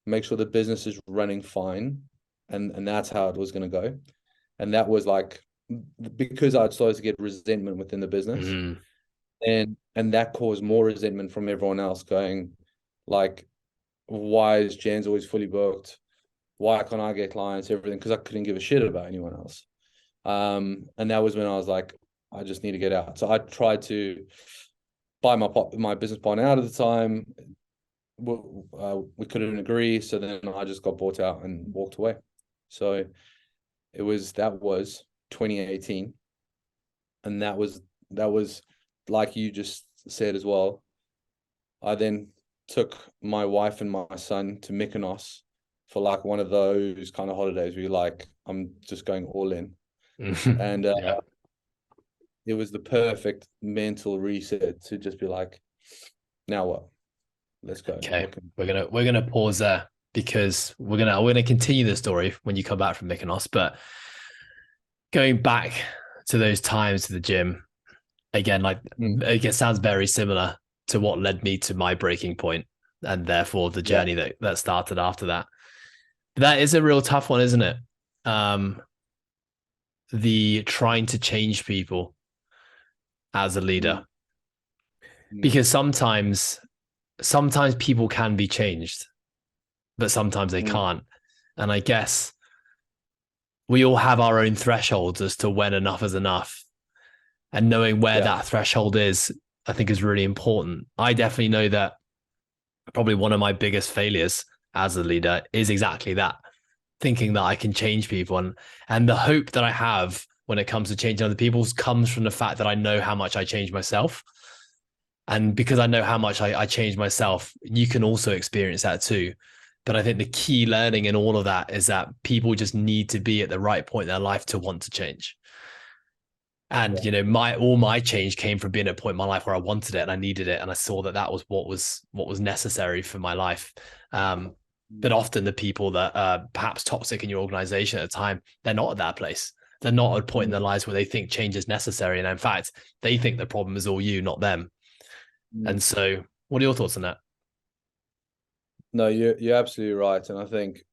make sure the business is running fine. And that's how it was going to go. And that was like, because I'd started to get resentment within the business. Mm. And that caused more resentment from everyone else, going like, why is Jenz always fully booked? Why can't I get clients, everything? Because I couldn't give a shit about anyone else. And that was when I was like, I just need to get out. So I tried to buy my business partner out at the time. We couldn't agree. So then I just got bought out and walked away. So that was 2018. And that was like you just said as well. I then took my wife and my son to Mykonos for like one of those kind of holidays where you're like, I'm just going all in. And it was the perfect mental reset to just be like, now what? Let's go. Okay, we're gonna pause there, because we're gonna continue the story when you come back from Mykonos. But going back to those times to the gym again, like it sounds very similar to what led me to my breaking point, and therefore the journey that started after that. But that is a real tough one, isn't it? The trying to change people as a leader, because sometimes people can be changed, but sometimes they can't. And I guess we all have our own thresholds as to when enough is enough, and knowing where that threshold is, I think, is really important. I definitely know that probably one of my biggest failures as a leader is exactly that, thinking that I can change people. And the hope that I have when it comes to changing other people comes from the fact that I know how much I change myself. And because I know how much I change myself, you can also experience that too. But I think the key learning in all of that is that people just need to be at the right point in their life to want to change. And, you know, all my change came from being at a point in my life where I wanted it and I needed it. And I saw that was what was necessary for my life. But often the people that are perhaps toxic in your organization at the time, they're not at that place. They're not at a point in their lives where they think change is necessary. And in fact, they think the problem is all you, not them. And so what are your thoughts on that? No, you're absolutely right. And I think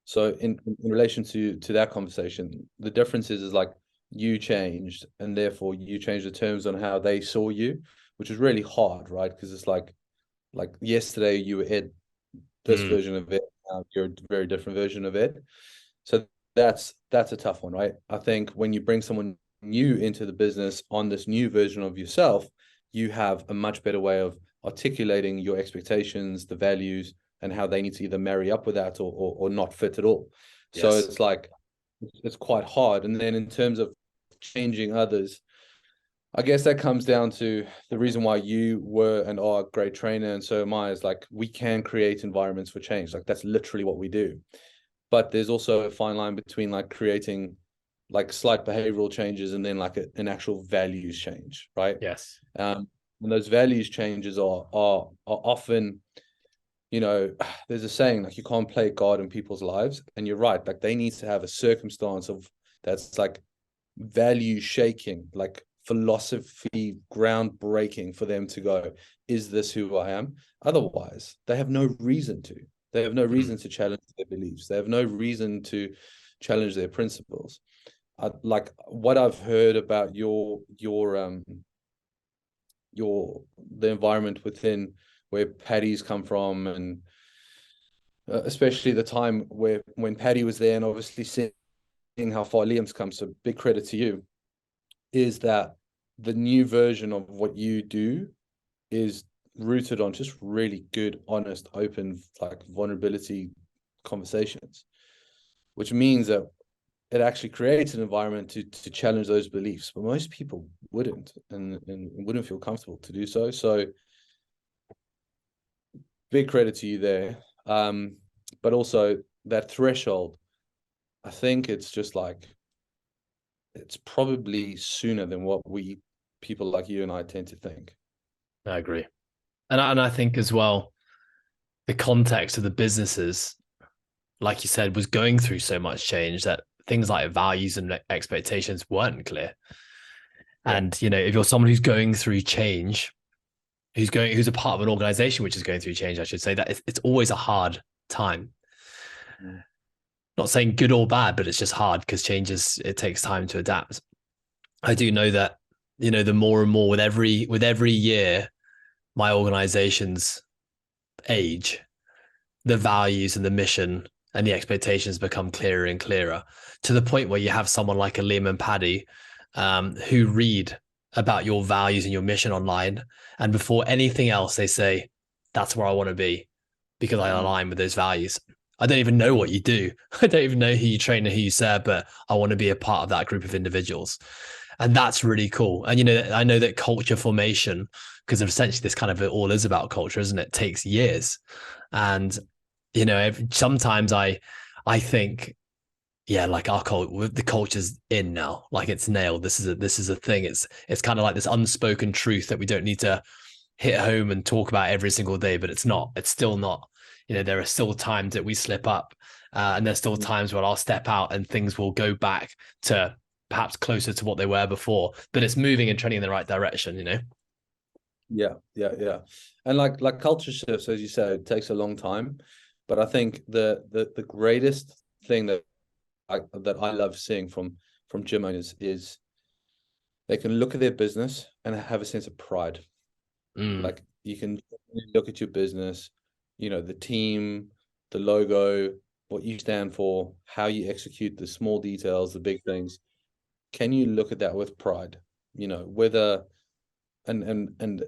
so in relation to that conversation, the difference is like you changed, and therefore you changed the terms on how they saw you, which is really hard, right? Because it's like yesterday you were Ed, this version of it, you're a very different version of it. So that's a tough one, right? I think when you bring someone new into the business on this new version of yourself, you have a much better way of articulating your expectations, the values, and how they need to either marry up with that or not fit at all. Yes. So it's like, it's quite hard. And then in terms of changing others, I guess that comes down to the reason why you were and are a great trainer, and so am I, is like, we can create environments for change. Like, that's literally what we do. But there's also a fine line between like creating like slight behavioral changes and then like an actual values change, right? Yes. And those values changes are often, you know, there's a saying like, you can't play God in people's lives, and you're right. Like, they need to have a circumstance of that's like value shaking, like philosophy groundbreaking for them to go, is this who I am? Otherwise, they have no reason to. They have no reason to challenge their beliefs. They have no reason to challenge their principles. Like what I've heard about the environment within where Paddy's come from, and especially the time when Paddy was there, and obviously seeing how far Liam's come, so big credit to you, is that the new version of what you do is rooted on just really good, honest, open, like vulnerability conversations, which means that it actually creates an environment to challenge those beliefs. But most people wouldn't and wouldn't feel comfortable to do so. So big credit to you there. But also that threshold, I think it's just like, it's probably sooner than what people like you and I tend to think. I agree. And I think as well, the context of the businesses, like you said, was going through so much change that things like values and expectations weren't clear. And, if you're someone who's going through change, who's a part of an organization which is going through change, I should say, that it's always a hard time. Not saying good or bad, but it's just hard because it takes time to adapt. I do know that, the more and more with every year, my organization's age, the values and the mission and the expectations become clearer and clearer, to the point where you have someone like a Liam and Paddy who read about your values and your mission online, and before anything else they say, that's where I want to be because I align with those values. I don't even know what you do. I don't even know who you train and who you serve, but I want to be a part of that group of individuals. And that's really cool. And, I know that culture formation, because essentially this kind of it all is about culture, isn't it? Takes years. And, sometimes I think, like the culture's in now, like it's nailed. This is a thing. It's kind of like this unspoken truth that we don't need to hit home and talk about every single day, but it's still not. There are still times that we slip up, and there's still times where I'll step out and things will go back to perhaps closer to what they were before, but it's moving and trending in the right direction, Yeah. And like culture shifts, as you said, it takes a long time. But I think the greatest thing that I love seeing from gym owners is they can look at their business and have a sense of pride. Like you can look at your business, the team, the logo, what you stand for, how you execute the small details, the big things. Can you look at that with pride? Whether and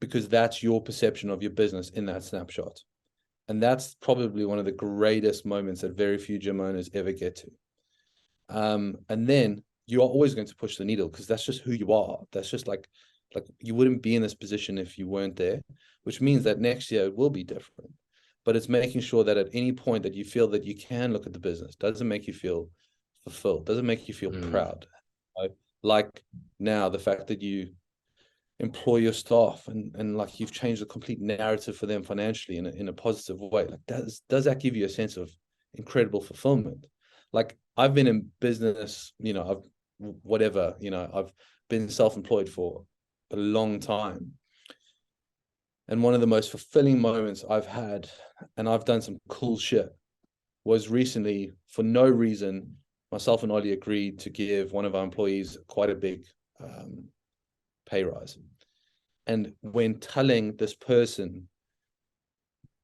because that's your perception of your business in that snapshot. And that's probably one of the greatest moments that very few gym owners ever get to. And then you are always going to push the needle because that's just who you are. That's just like you wouldn't be in this position if you weren't there, which means that next year it will be different. But it's making sure that at any point that you feel that you can look at the business, doesn't make you feel fulfilled, doesn't make you feel proud. Like now, the fact that you employ your staff and like you've changed the complete narrative for them financially in a positive way, like does that give you a sense of incredible fulfillment? Like I've been in business, I've been self-employed for a long time, and one of the most fulfilling moments I've had, and I've done some cool shit, was recently. For no reason, myself and Ollie agreed to give one of our employees quite a big pay rise. And when telling this person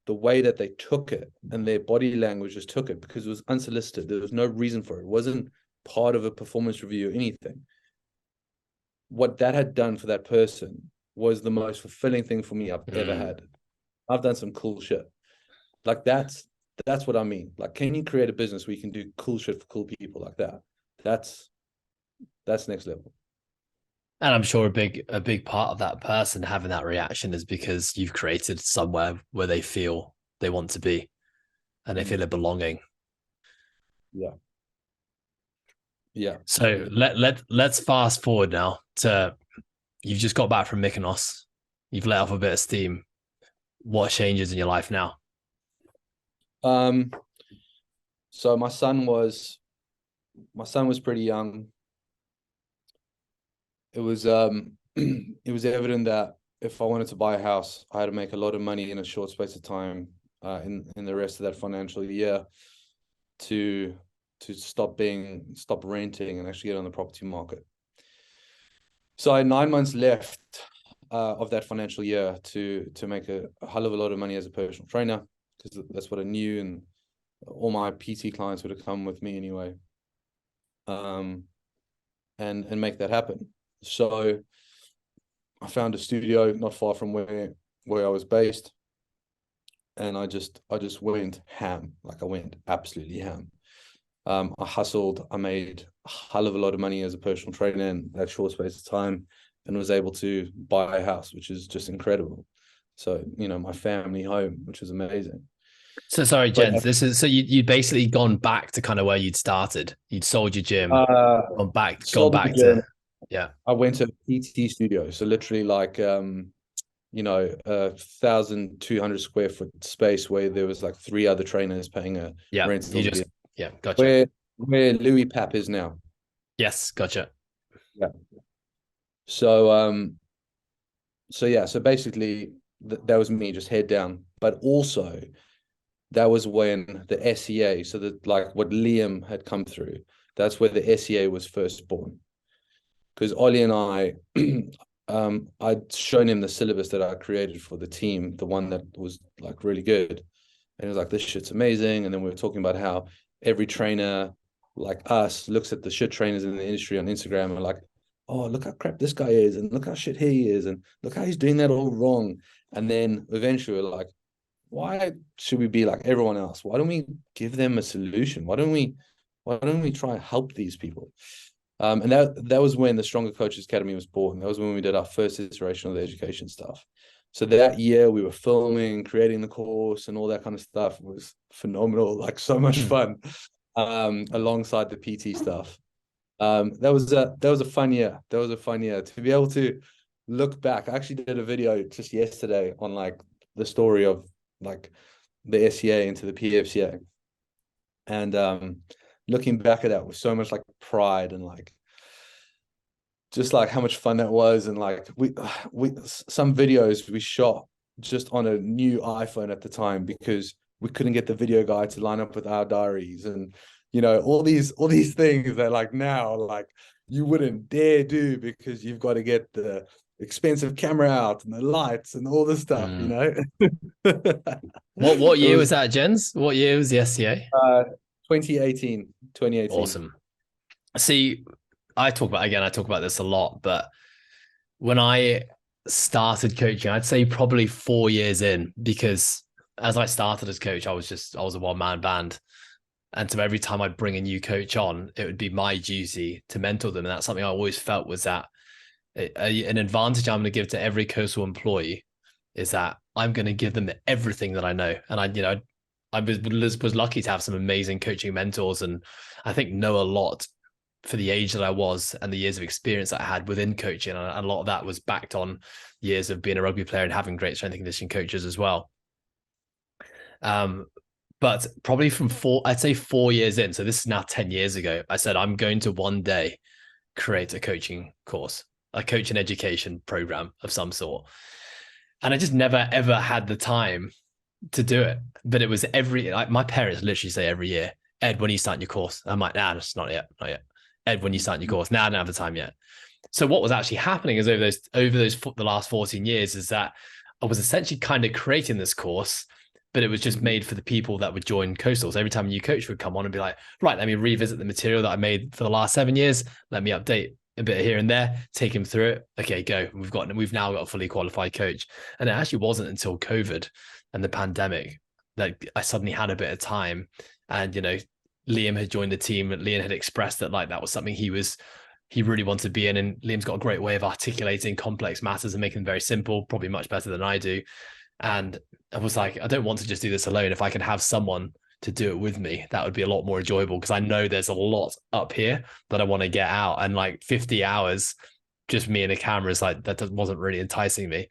the way that they took it and their body language just took it, because it was unsolicited, there was no reason for it. It wasn't part of a performance review or anything. What that had done for that person was the most fulfilling thing for me I've ever had. I've done some cool shit. Like that's what I mean. Like, can you create a business where you can do cool shit for cool people like that? That's next level. And I'm sure a big part of that person having that reaction is because you've created somewhere where they feel they want to be and they feel a belonging. Yeah. So let's fast forward now to, you've just got back from Mykonos. You've let off a bit of steam. What changes in your life now? So my son was pretty young. It was evident that if I wanted to buy a house, I had to make a lot of money in a short space of time in the rest of that financial year to stop renting and actually get on the property market. So I had 9 months left of that financial year to make a hell of a lot of money as a personal trainer, because that's what I knew, and all my PT clients would have come with me anyway, and make that happen. So I found a studio not far from where I was based, and I just went ham. Like I went absolutely ham. I hustled. I made a hell of a lot of money as a personal trainer in that short space of time, and was able to buy a house, which is just incredible. So, my family home, which was amazing. So sorry, Jenz, so you'd basically gone back to kind of where you'd started. You'd sold your gym, gone back to, yeah. I went to a PT studio. So literally like, 1,200 square foot space where there was like 3 other trainers paying a rental. Gotcha. where Louis Pap is now. Yes, gotcha. Yeah. So so basically that was me, just head down. But also that was when the SEA, so that like what Liam had come through, that's where the SEA was first born. Because Ollie and I, I'd shown him the syllabus that I created for the team, the one that was like really good. And he was like, this shit's amazing. And then we were talking about how every trainer like us looks at the shit trainers in the industry on Instagram and like, oh, look how crap this guy is, and look how shit he is, and look how he's doing that all wrong. And then eventually we're like, why should we be like everyone else? Why don't we give them a solution? Why don't we try and help these people? And that was when the Stronger Coaches Academy was born. That was when we did our first iteration of the education stuff. So that year we were filming, creating the course and all that kind of stuff. It was phenomenal, like so much fun, alongside the PT stuff. That was a fun year. That was a fun year to be able to look back. I actually did a video just yesterday on like the story of like the SEA into the PFCA. And looking back at that with so much like pride and like just like how much fun that was. And like we some videos we shot just on a new iPhone at the time because we couldn't get the video guy to line up with our diaries, and all these things that like now like you wouldn't dare do because you've got to get the expensive camera out and the lights and all this stuff. What year was that, Jenz? What year was the SCA? 2018. Awesome. See, I talk about this a lot, but when I started coaching, I'd say probably 4 years in, because as I started as coach, I was a one-man band. And so every time I'd bring a new coach on, it would be my duty to mentor them. And that's something I always felt was that an advantage I'm going to give to every coastal employee is that I'm going to give them everything that I know. And I was lucky to have some amazing coaching mentors, and I think know a lot for the age that I was and the years of experience that I had within coaching. And a lot of that was backed on years of being a rugby player and having great strength and conditioning coaches as well. But probably from 4 years in, so this is now 10 years ago, I said, I'm going to one day create a coaching course, a coaching education program of some sort. And I just never, ever had the time to do it. But it was my parents literally say every year, Ed, when are you starting your course? I'm like, nah, it's not yet. Ed, when you starting your course? Nah, I don't have the time yet. So what was actually happening is over the last 14 years is that I was essentially kind of creating this course, but it was just made for the people that would join Coastals. Every time a new coach would come on and be like, right, let me revisit the material that I made for the last 7 years. Let me update a bit here and there, take him through it. Okay, go. We've now got a fully qualified coach. And it actually wasn't until COVID and the pandemic that I suddenly had a bit of time. And, Liam had joined the team, and Liam had expressed that like that was something he really wanted to be in. And Liam's got a great way of articulating complex matters and making them very simple, probably much better than I do. And I was like, I don't want to just do this alone. If I can have someone to do it with me, that would be a lot more enjoyable, because I know there's a lot up here that I want to get out. And like 50 hours, just me and a camera is like, that wasn't really enticing me.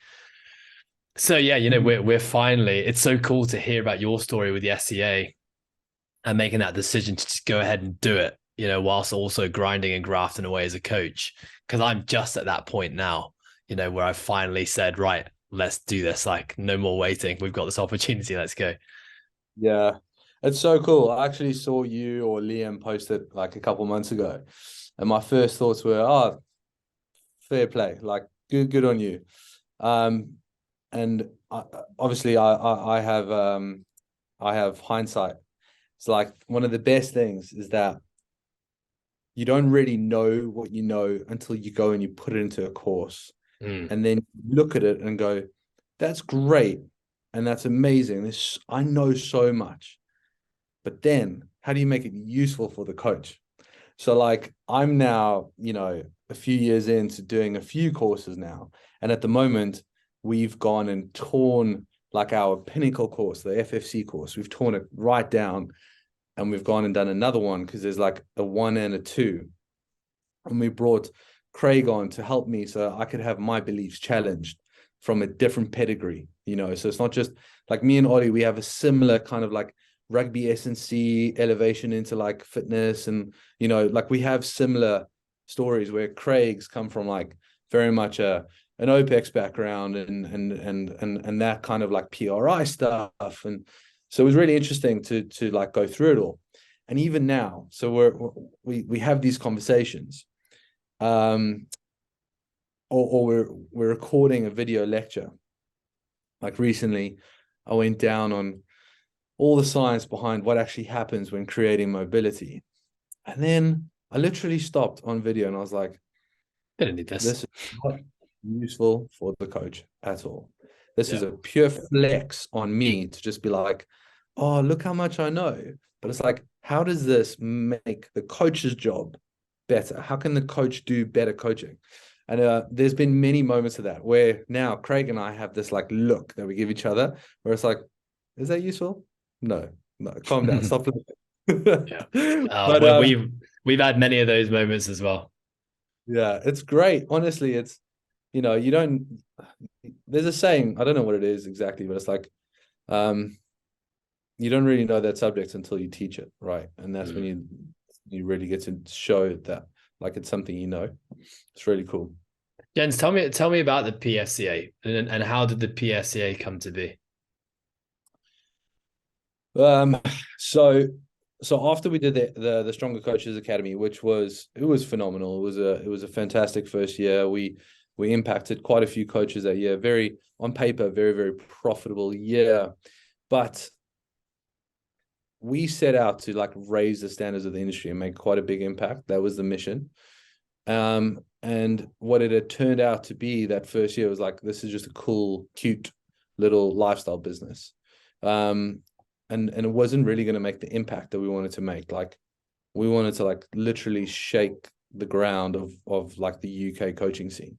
So yeah, we're finally, it's so cool to hear about your story with the SCA and making that decision to just go ahead and do it, whilst also grinding and grafting away as a coach. Because I'm just at that point now, where I finally said, right, let's do this. Like, no more waiting. We've got this opportunity. Let's go. Yeah, it's so cool. I actually saw you or Liam post it like a couple months ago, and my first thoughts were, oh, fair play, like good on you. And obviously I have hindsight. It's like one of the best things is that you don't really know what you know until you go and you put it into a course. And then look at it and go, that's great. And that's amazing. I know so much, but then how do you make it useful for the coach? So like I'm now, a few years into doing a few courses now. And at the moment we've gone and torn like our pinnacle course, the FFC course, we've torn it right down, and we've gone and done another one because there's like a 1 and a 2. And we brought Craig on to help me so I could have my beliefs challenged from a different pedigree, so it's not just like me and Ollie, we have a similar kind of like, rugby S&C elevation into like fitness, and like we have similar stories where Craig's come from like very much an OPEX background and that kind of like PRI stuff, and so it was really interesting to like go through it all. And even now, so we have these conversations, or we're recording a video lecture. Like recently, I went down on all the science behind what actually happens when creating mobility. And then I literally stopped on video and I was like, Didn't need this. This is not useful for the coach at all. This is a pure flex on me to just be like, oh, look how much I know. But it's like, how does this make the coach's job better? How can the coach do better coaching? And there's been many moments of that where now Craig and I have this like look that we give each other where it's like, is that useful? No, calm down, stop it. Yeah. But we've had many of those moments as well. Yeah, it's great. Honestly, it's, you don't, there's a saying, I don't know what it is exactly, but it's like, you don't really know that subject until you teach it, right? And that's when you really get to show that like it's something It's really cool. Jenz, tell me about the PFCA and how did the PFCA come to be? So after we did the Stronger Coaches Academy, which was phenomenal. It was a fantastic first year. We impacted quite a few coaches that year. Very on paper, very, very profitable year. But we set out to like raise the standards of the industry and make quite a big impact. That was the mission. And what it had turned out to be that first year was like, this is just a cool, cute little lifestyle business. And it wasn't really going to make the impact that we wanted to make. Like we wanted to like literally shake the ground of like the UK coaching scene.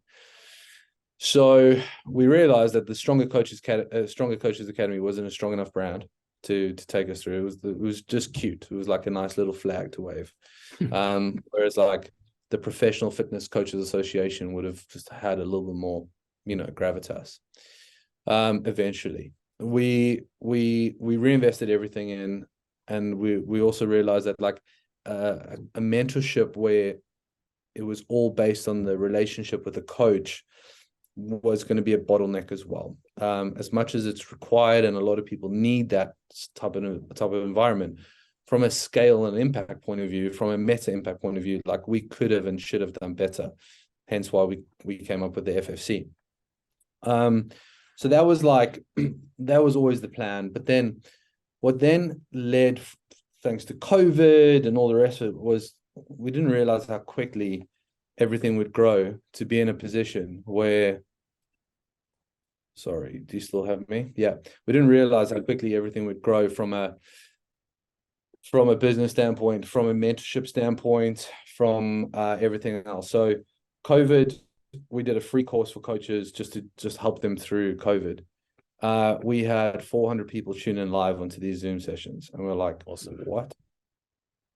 So we realized that the Stronger Coaches Academy wasn't a strong enough brand to take us through. It was just cute. It was like a nice little flag to wave. Whereas like the Professional Fitness Coaches Association would have just had a little bit more, gravitas. Eventually. We reinvested everything in, and we also realized that like a mentorship where it was all based on the relationship with the coach was going to be a bottleneck as well. As much as it's required and a lot of people need that type of environment, from a scale and impact point of view, from a meta impact point of view, like we could have and should have done better. Hence why we came up with the FFC. So that was always the plan. But then what then led, thanks to COVID and all the rest of it, was we didn't realize how quickly everything would grow to be in a position where, sorry, do you still have me? Yeah. We didn't realize how quickly everything would grow from a business standpoint, from a mentorship standpoint, from everything else. So COVID, we did a free course for coaches just to help them through COVID. We had 400 people tune in live onto these Zoom sessions, and we're like, awesome, what?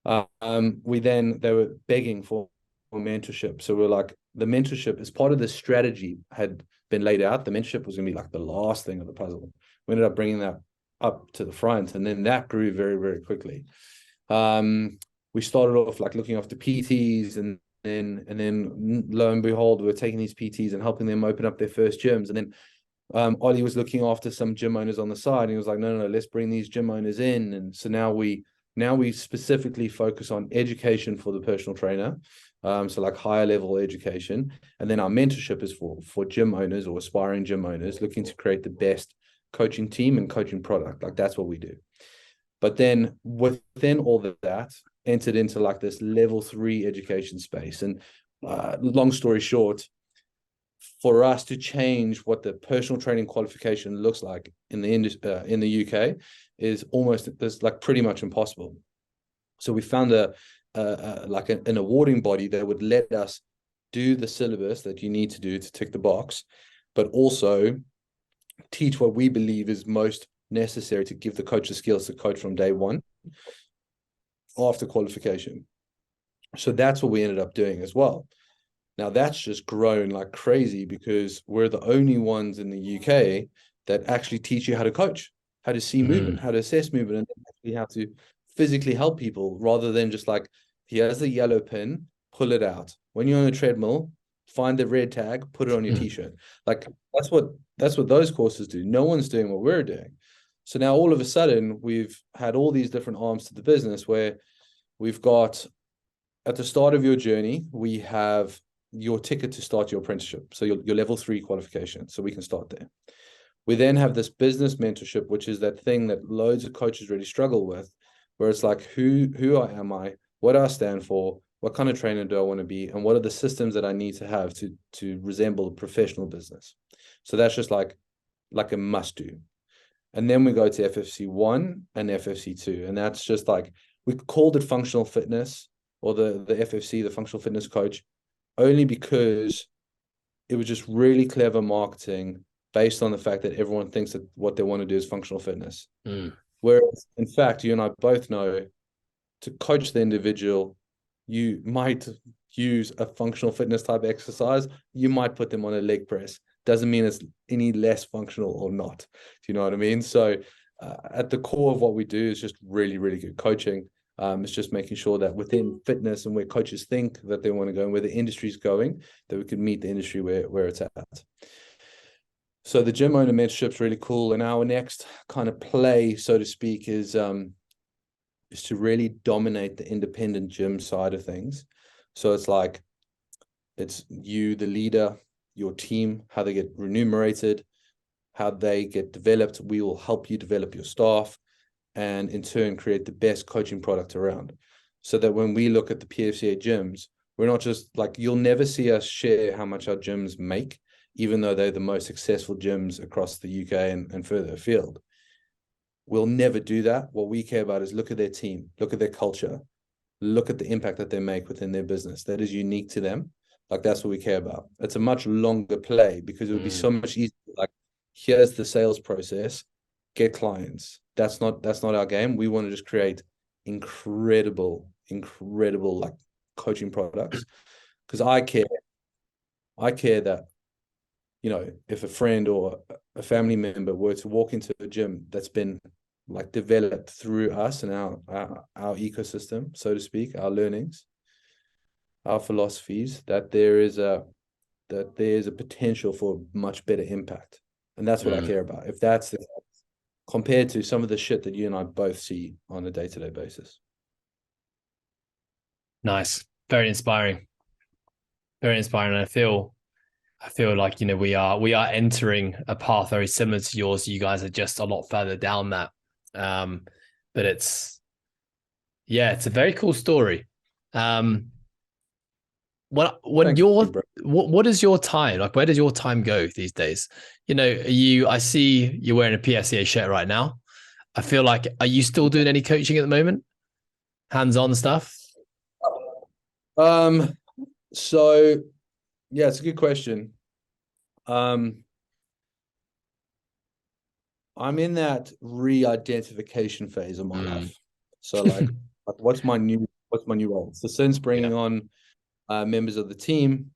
They were begging for mentorship. So we're like, the mentorship as part of the strategy had been laid out. The mentorship was going to be like the last thing of the puzzle. We ended up bringing that up to the front, and then that grew very, very quickly. We started off like looking after PTs, and then lo and behold, we were taking these PTs and helping them open up their first gyms. And then Ollie was looking after some gym owners on the side, and he was like, no, let's bring these gym owners in. And so now we specifically focus on education for the personal trainer. So like higher level education. And then our mentorship is for gym owners or aspiring gym owners looking to create the best coaching team and coaching product. Like that's what we do. But then within all of that, entered into like this level 3 education space. And long story short, for us to change what the personal training qualification looks like in the UK is pretty much impossible. So we found an awarding body that would let us do the syllabus that you need to do to tick the box, but also teach what we believe is most necessary to give the coach the skills to coach from day one after qualification. So that's what we ended up doing as well. Now that's just grown like crazy because we're the only ones in the UK that actually teach you how to coach, how to see movement, how to assess movement, and how to physically help people rather than just like, here's the yellow pin, pull it out. When you're on a treadmill, find the red tag, put it on your t-shirt. Like that's what those courses do. No one's doing what we're doing. So now all of a sudden we've had all these different arms to the business where we've got, at the start of your journey, we have your ticket to start your apprenticeship. So your level 3 qualification. So we can start there. We then have this business mentorship, which is that thing that loads of coaches really struggle with, where it's like, who am I? What do I stand for? What kind of trainer do I want to be? And what are the systems that I need to have to resemble a professional business? So that's just like a must do. And then we go to FFC 1 and FFC 2. And that's just like, we called it functional fitness, or the FFC, the functional fitness coach, only because it was just really clever marketing based on the fact that everyone thinks that what they want to do is functional fitness. Whereas, in fact, you and I both know, to coach the individual, you might use a functional fitness type exercise. You might put them on a leg press. Doesn't mean it's any less functional or not. Do you know what I mean? So at the core of what we do is just really, really good coaching. It's just making sure that within fitness and where coaches think that they want to go and where the industry's going, that we could meet the industry where it's at. So the gym owner mentorship's really cool. And our next kind of play, so to speak, is to really dominate the independent gym side of things. So it's like, it's you, the leader, your team, how they get remunerated, how they get developed. We will help you develop your staff, and in turn create the best coaching product around. So that when we look at the PFCA gyms, we're not just like, you'll never see us share how much our gyms make, even though they're the most successful gyms across the UK and further afield. We'll never do that. What we care about is look at their team, look at their culture, look at the impact that they make within their business that is unique to them. Like, that's what we care about. It's a much longer play because it would be so much easier. Like, here's the sales process, get clients. That's not our game. We want to just create incredible like coaching products, because I care that, you know, if a friend or a family member were to walk into a gym that's been like developed through us and our ecosystem, so to speak, our learnings, our philosophies, that there's a potential for much better impact. And that's what I care about. If that's compared to some of the shit that you and I both see on a day-to-day basis. Nice. Very inspiring. Very inspiring. I feel like, you know, we are entering a path very similar to yours. You guys are just a lot further down that. But it's a very cool story. What is your time? Like, where does your time go these days? You know, I see you're wearing a PFCA shirt right now. I feel like, are you still doing any coaching at the moment? Hands-on stuff? So yeah, it's a good question. I'm in that re-identification phase of my life. So like what's my new role? So since bringing on members of the team,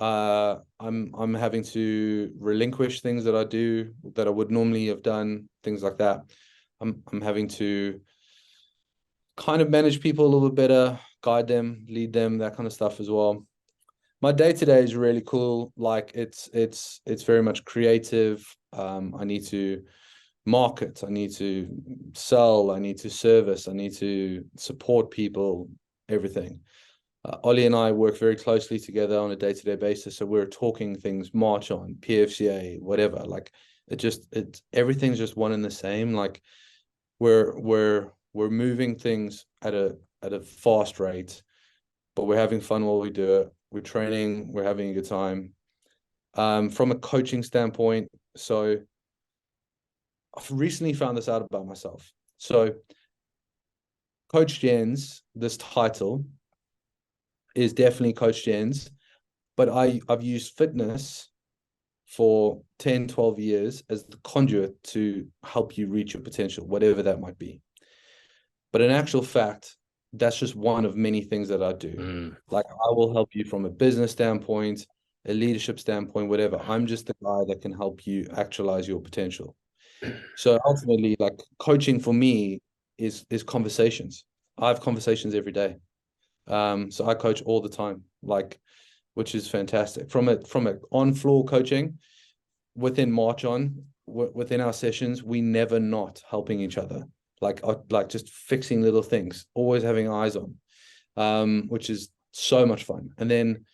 I'm having to relinquish things that I do that I would normally have done, things like that. I'm having to kind of manage people a little bit better, guide them, lead them, that kind of stuff as well. My day-to-day is really cool. Like it's very much creative. I need to market, I need to sell, I need to service, I need to support people, everything. Ollie and I work very closely together on a day-to-day basis. So we're talking things, MARCHON, PFCA, whatever. Like everything's just one and the same. Like we're moving things at a fast rate, but we're having fun while we do it. We're training, we're having a good time. From a coaching standpoint, so I've recently found this out about myself. So Coach Jenz, this title is definitely Coach Jenz, but I've used fitness for 10, 12 years as the conduit to help you reach your potential, whatever that might be. But in actual fact, that's just one of many things that I do. Like, I will help you from a business standpoint, a leadership standpoint, whatever. I'm just the guy that can help you actualize your potential. So ultimately, like, coaching for me is conversations. I have conversations every day. So I coach all the time, like, which is fantastic. From it on floor coaching within MARCHON, within our sessions, we never not helping each other, like just fixing little things, always having eyes on, which is so much fun. And then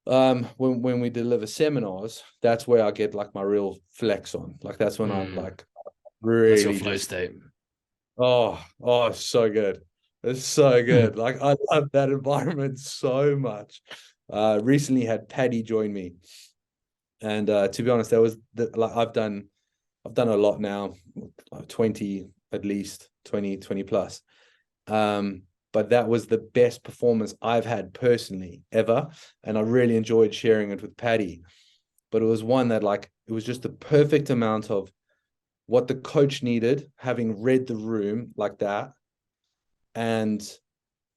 when we deliver seminars, that's where I get like my real flex on. Like that's when I like really that's your flow state. Oh, so good. It's so good. Like I love that environment so much. Recently had Paddy join me, and to be honest, that was like I've done a lot now, 20 at least, 20 plus. But that was the best performance I've had personally ever, and I really enjoyed sharing it with Paddy. But it was one that like it was just the perfect amount of what the coach needed, having read the room like that, and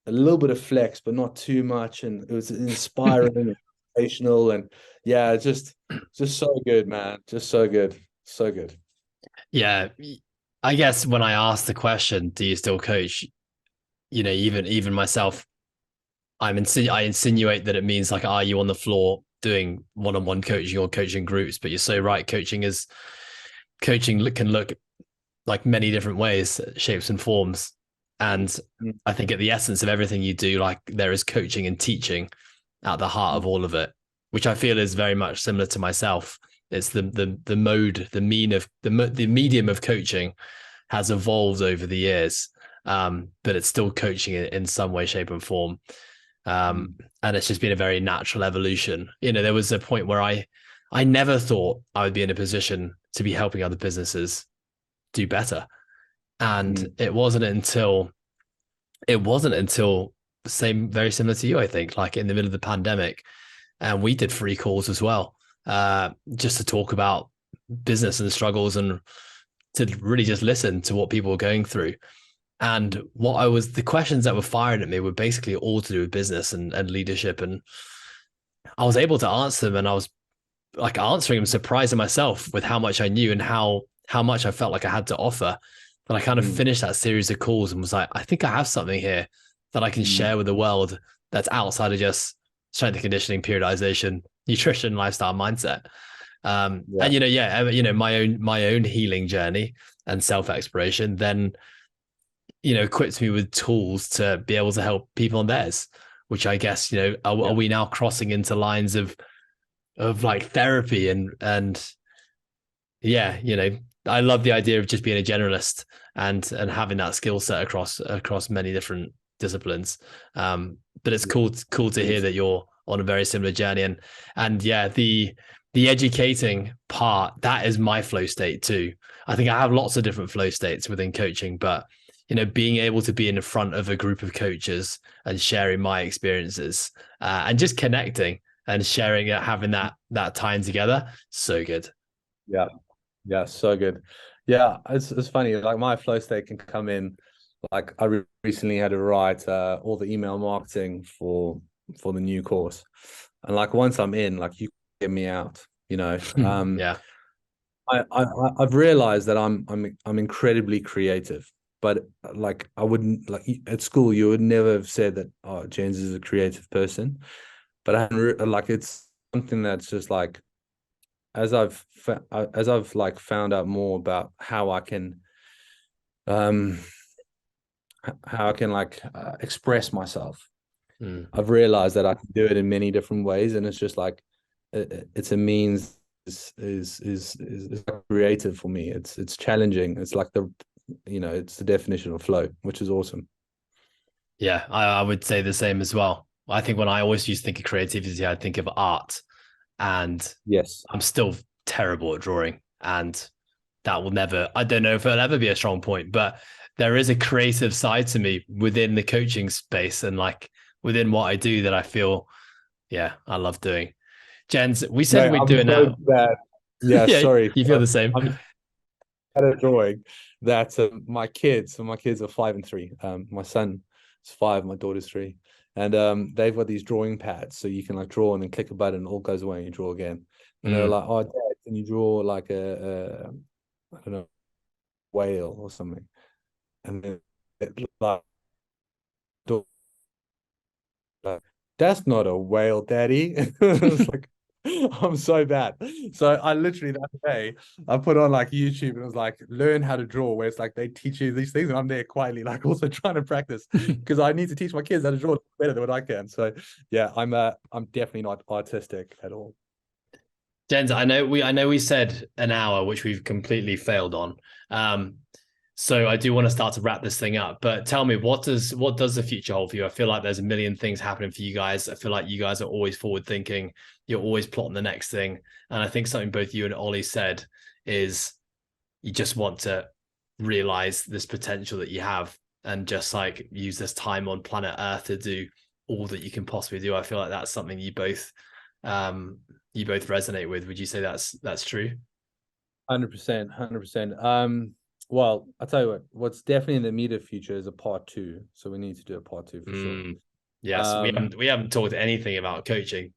a little bit of flex, but not too much. And it was inspiring and motivational. And yeah, just so good, man. Just so good. So good. Yeah. I guess when I asked the question, do you still coach? You know, even myself, I insinuate that it means like, are you on the floor doing one-on-one coaching or coaching groups? But you're so right. Coaching can look like many different ways, shapes and forms. And I think at the essence of everything you do, like there is coaching and teaching at the heart of all of it, which I feel is very much similar to myself. It's the medium of coaching has evolved over the years, but it's still coaching in some way, shape, and form. And it's just been a very natural evolution. You know, there was a point where I never thought I would be in a position to be helping other businesses do better. And it wasn't until very similar to you, I think, like in the middle of the pandemic, and we did free calls as well, just to talk about business and struggles and to really just listen to what people were going through. And the questions that were fired at me were basically all to do with business and leadership. And I was able to answer them, and I was like answering them, surprising myself with how much I knew and how much I felt like I had to offer. But I kind of finished that series of calls and was like, I think I have something here that I can share with the world that's outside of just strength and conditioning, periodization, nutrition, lifestyle, mindset. And my own healing journey and self-exploration then, equips me with tools to be able to help people on theirs, which I guess, are we now crossing into lines of like therapy and yeah, I love the idea of just being a generalist and having that skill set across many different disciplines. But it's cool to hear that you're on a very similar journey, and yeah, the educating part, that is my flow state too. I think I have lots of different flow states within coaching, but being able to be in front of a group of coaches and sharing my experiences and just connecting and sharing it, having that time together, so good. Yeah, so good. Yeah, it's funny. Like my flow state can come in. Like I recently had to write all the email marketing for the new course, and like once I'm in, like you get me out. Yeah. I've realized that I'm incredibly creative, but like I wouldn't, like at school you would never have said that, oh, Jenz is a creative person, but I haven't like it's something that's just like, as I've like found out more about how I can like express myself, I've realized that I can do it in many different ways, and it's just like it's a means is creative for me. It's challenging. It's like it's the definition of flow, which is awesome. Yeah, I would say the same as well. I think when I always used to think of creativity, I think of art. And yes, I'm still terrible at drawing, and that will never, I don't know if it'll ever be a strong point, but there is a creative side to me within the coaching space and like within what I do that I feel, yeah, I love doing. Jenz, we said we'd do it now. Yeah, sorry. You feel the same. I'm at a drawing that my kids are 5 and 3. My son is 5, my daughter's 3. And they've got these drawing pads, so you can like draw and then click a button, and it all goes away and you draw again. And they're like, "Oh, Dad, can you draw like a I don't know, whale or something?" and then like, that's not a whale, daddy. It's like, I'm so bad. So I literally that day I put on like YouTube and it was like, learn how to draw, where it's like they teach you these things and I'm there quietly like also trying to practice because I need to teach my kids how to draw better than what I can. So yeah, I'm definitely not artistic at all. Jenz, I know we said an hour, which we've completely failed on. So I do want to start to wrap this thing up. But tell me, what does the future hold for you? I feel like there's a million things happening for you guys. I feel like you guys are always forward thinking. You're always plotting the next thing. And I think something both you and Ollie said is you just want to realize this potential that you have and just like use this time on planet Earth to do all that you can possibly do. I feel like that's something you both resonate with. Would you say that's true? 100%, 100%. Well, I'll tell you what's definitely in the immediate future is a part 2. So we need to do a part 2 for sure. Yes, we haven't talked anything about coaching.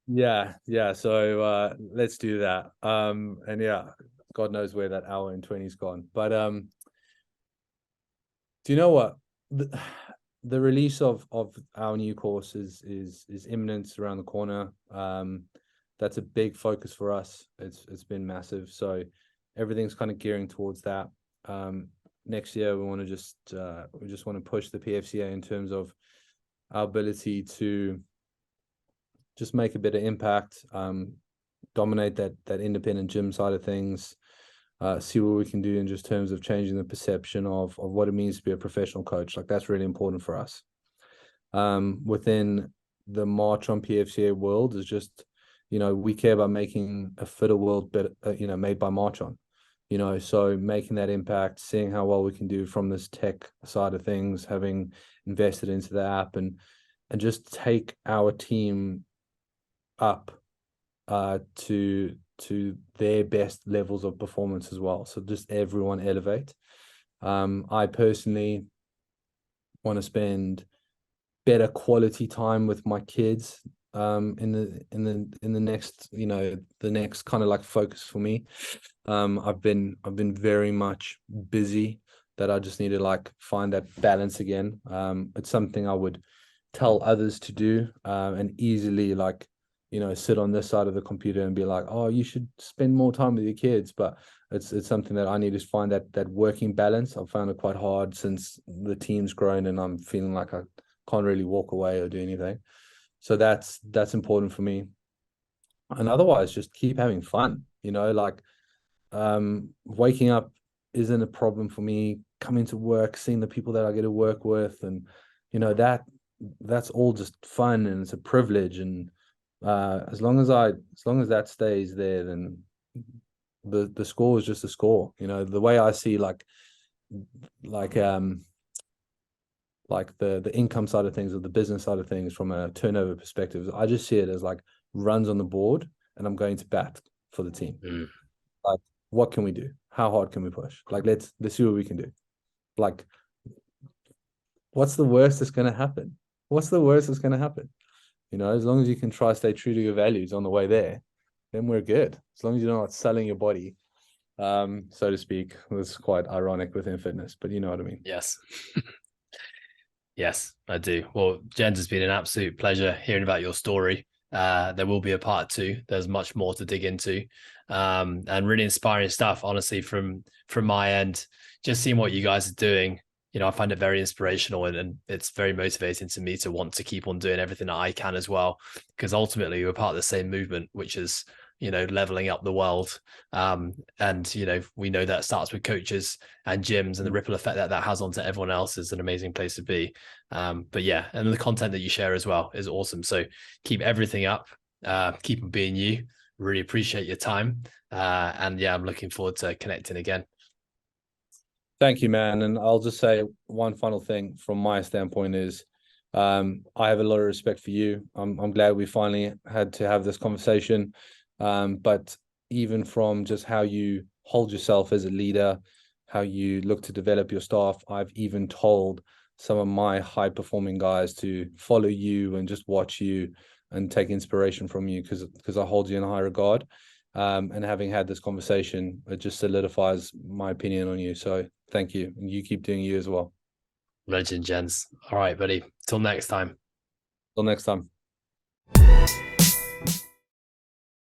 Yeah. So let's do that. And yeah, God knows where that hour and 20's gone. But do you know what? The release of our new course is imminent, around the corner. That's a big focus for us. It's been massive. So everything's kind of gearing towards that. Next year we want to just want to push the PFCA in terms of our ability to just make a bit of impact, dominate that independent gym side of things, see what we can do in just terms of changing the perception of what it means to be a professional coach. Like that's really important for us. Within the MARCHON PFCA world is just, we care about making a fitter world better, made by MARCHON. So making that impact, seeing how well we can do from this tech side of things, having invested into the app and just take our team up to their best levels of performance as well. So just everyone elevate. I personally want to spend better quality time with my kids in the next the next kind of like focus for me. I've been very much busy that I just need to like find that balance again. It's something I would tell others to do and easily like sit on this side of the computer and be like, oh, you should spend more time with your kids. But it's something that I need to find that working balance. I've found it quite hard since the team's grown and I'm feeling like I can't really walk away or do anything. So that's important for me. And otherwise just keep having fun, like waking up isn't a problem for me. Coming to work, seeing the people that I get to work with, and that's all just fun and it's a privilege. And as long as that stays there, then the score is just a score. The way I see like the income side of things or the business side of things from a turnover perspective, I just see it as like runs on the board and I'm going to bat for the team. Like, what can we do? How hard can we push? Like, let's see what we can do. Like, what's the worst that's going to happen? What's the worst that's going to happen? As long as you can try stay true to your values on the way there, then we're good. As long as you're not selling your body, so to speak. It's quite ironic within fitness, but you know what I mean. Yes. Yes, I do. Well, Jenz, has been an absolute pleasure hearing about your story. There will be a part 2. There's much more to dig into, and really inspiring stuff, honestly, from my end. Just seeing what you guys are doing, I find it very inspirational and it's very motivating to me to want to keep on doing everything that I can as well, because ultimately we're part of the same movement, which is, leveling up the world. And, we know that starts with coaches and gyms, and the ripple effect that has onto everyone else is an amazing place to be. But yeah, and the content that you share as well is awesome. So keep everything up, keep on being you. Really appreciate your time. And yeah, I'm looking forward to connecting again. Thank you, man. And I'll just say one final thing from my standpoint is I have a lot of respect for you. I'm glad we finally had to have this conversation. But even from just how you hold yourself as a leader, how you look to develop your staff, I've even told some of my high performing guys to follow you and just watch you and take inspiration from you because I hold you in high regard. And having had this conversation, it just solidifies my opinion on you. So Thank you. And you keep doing you as well. Legend, Jenz. All right, buddy. Till next time. Till next time.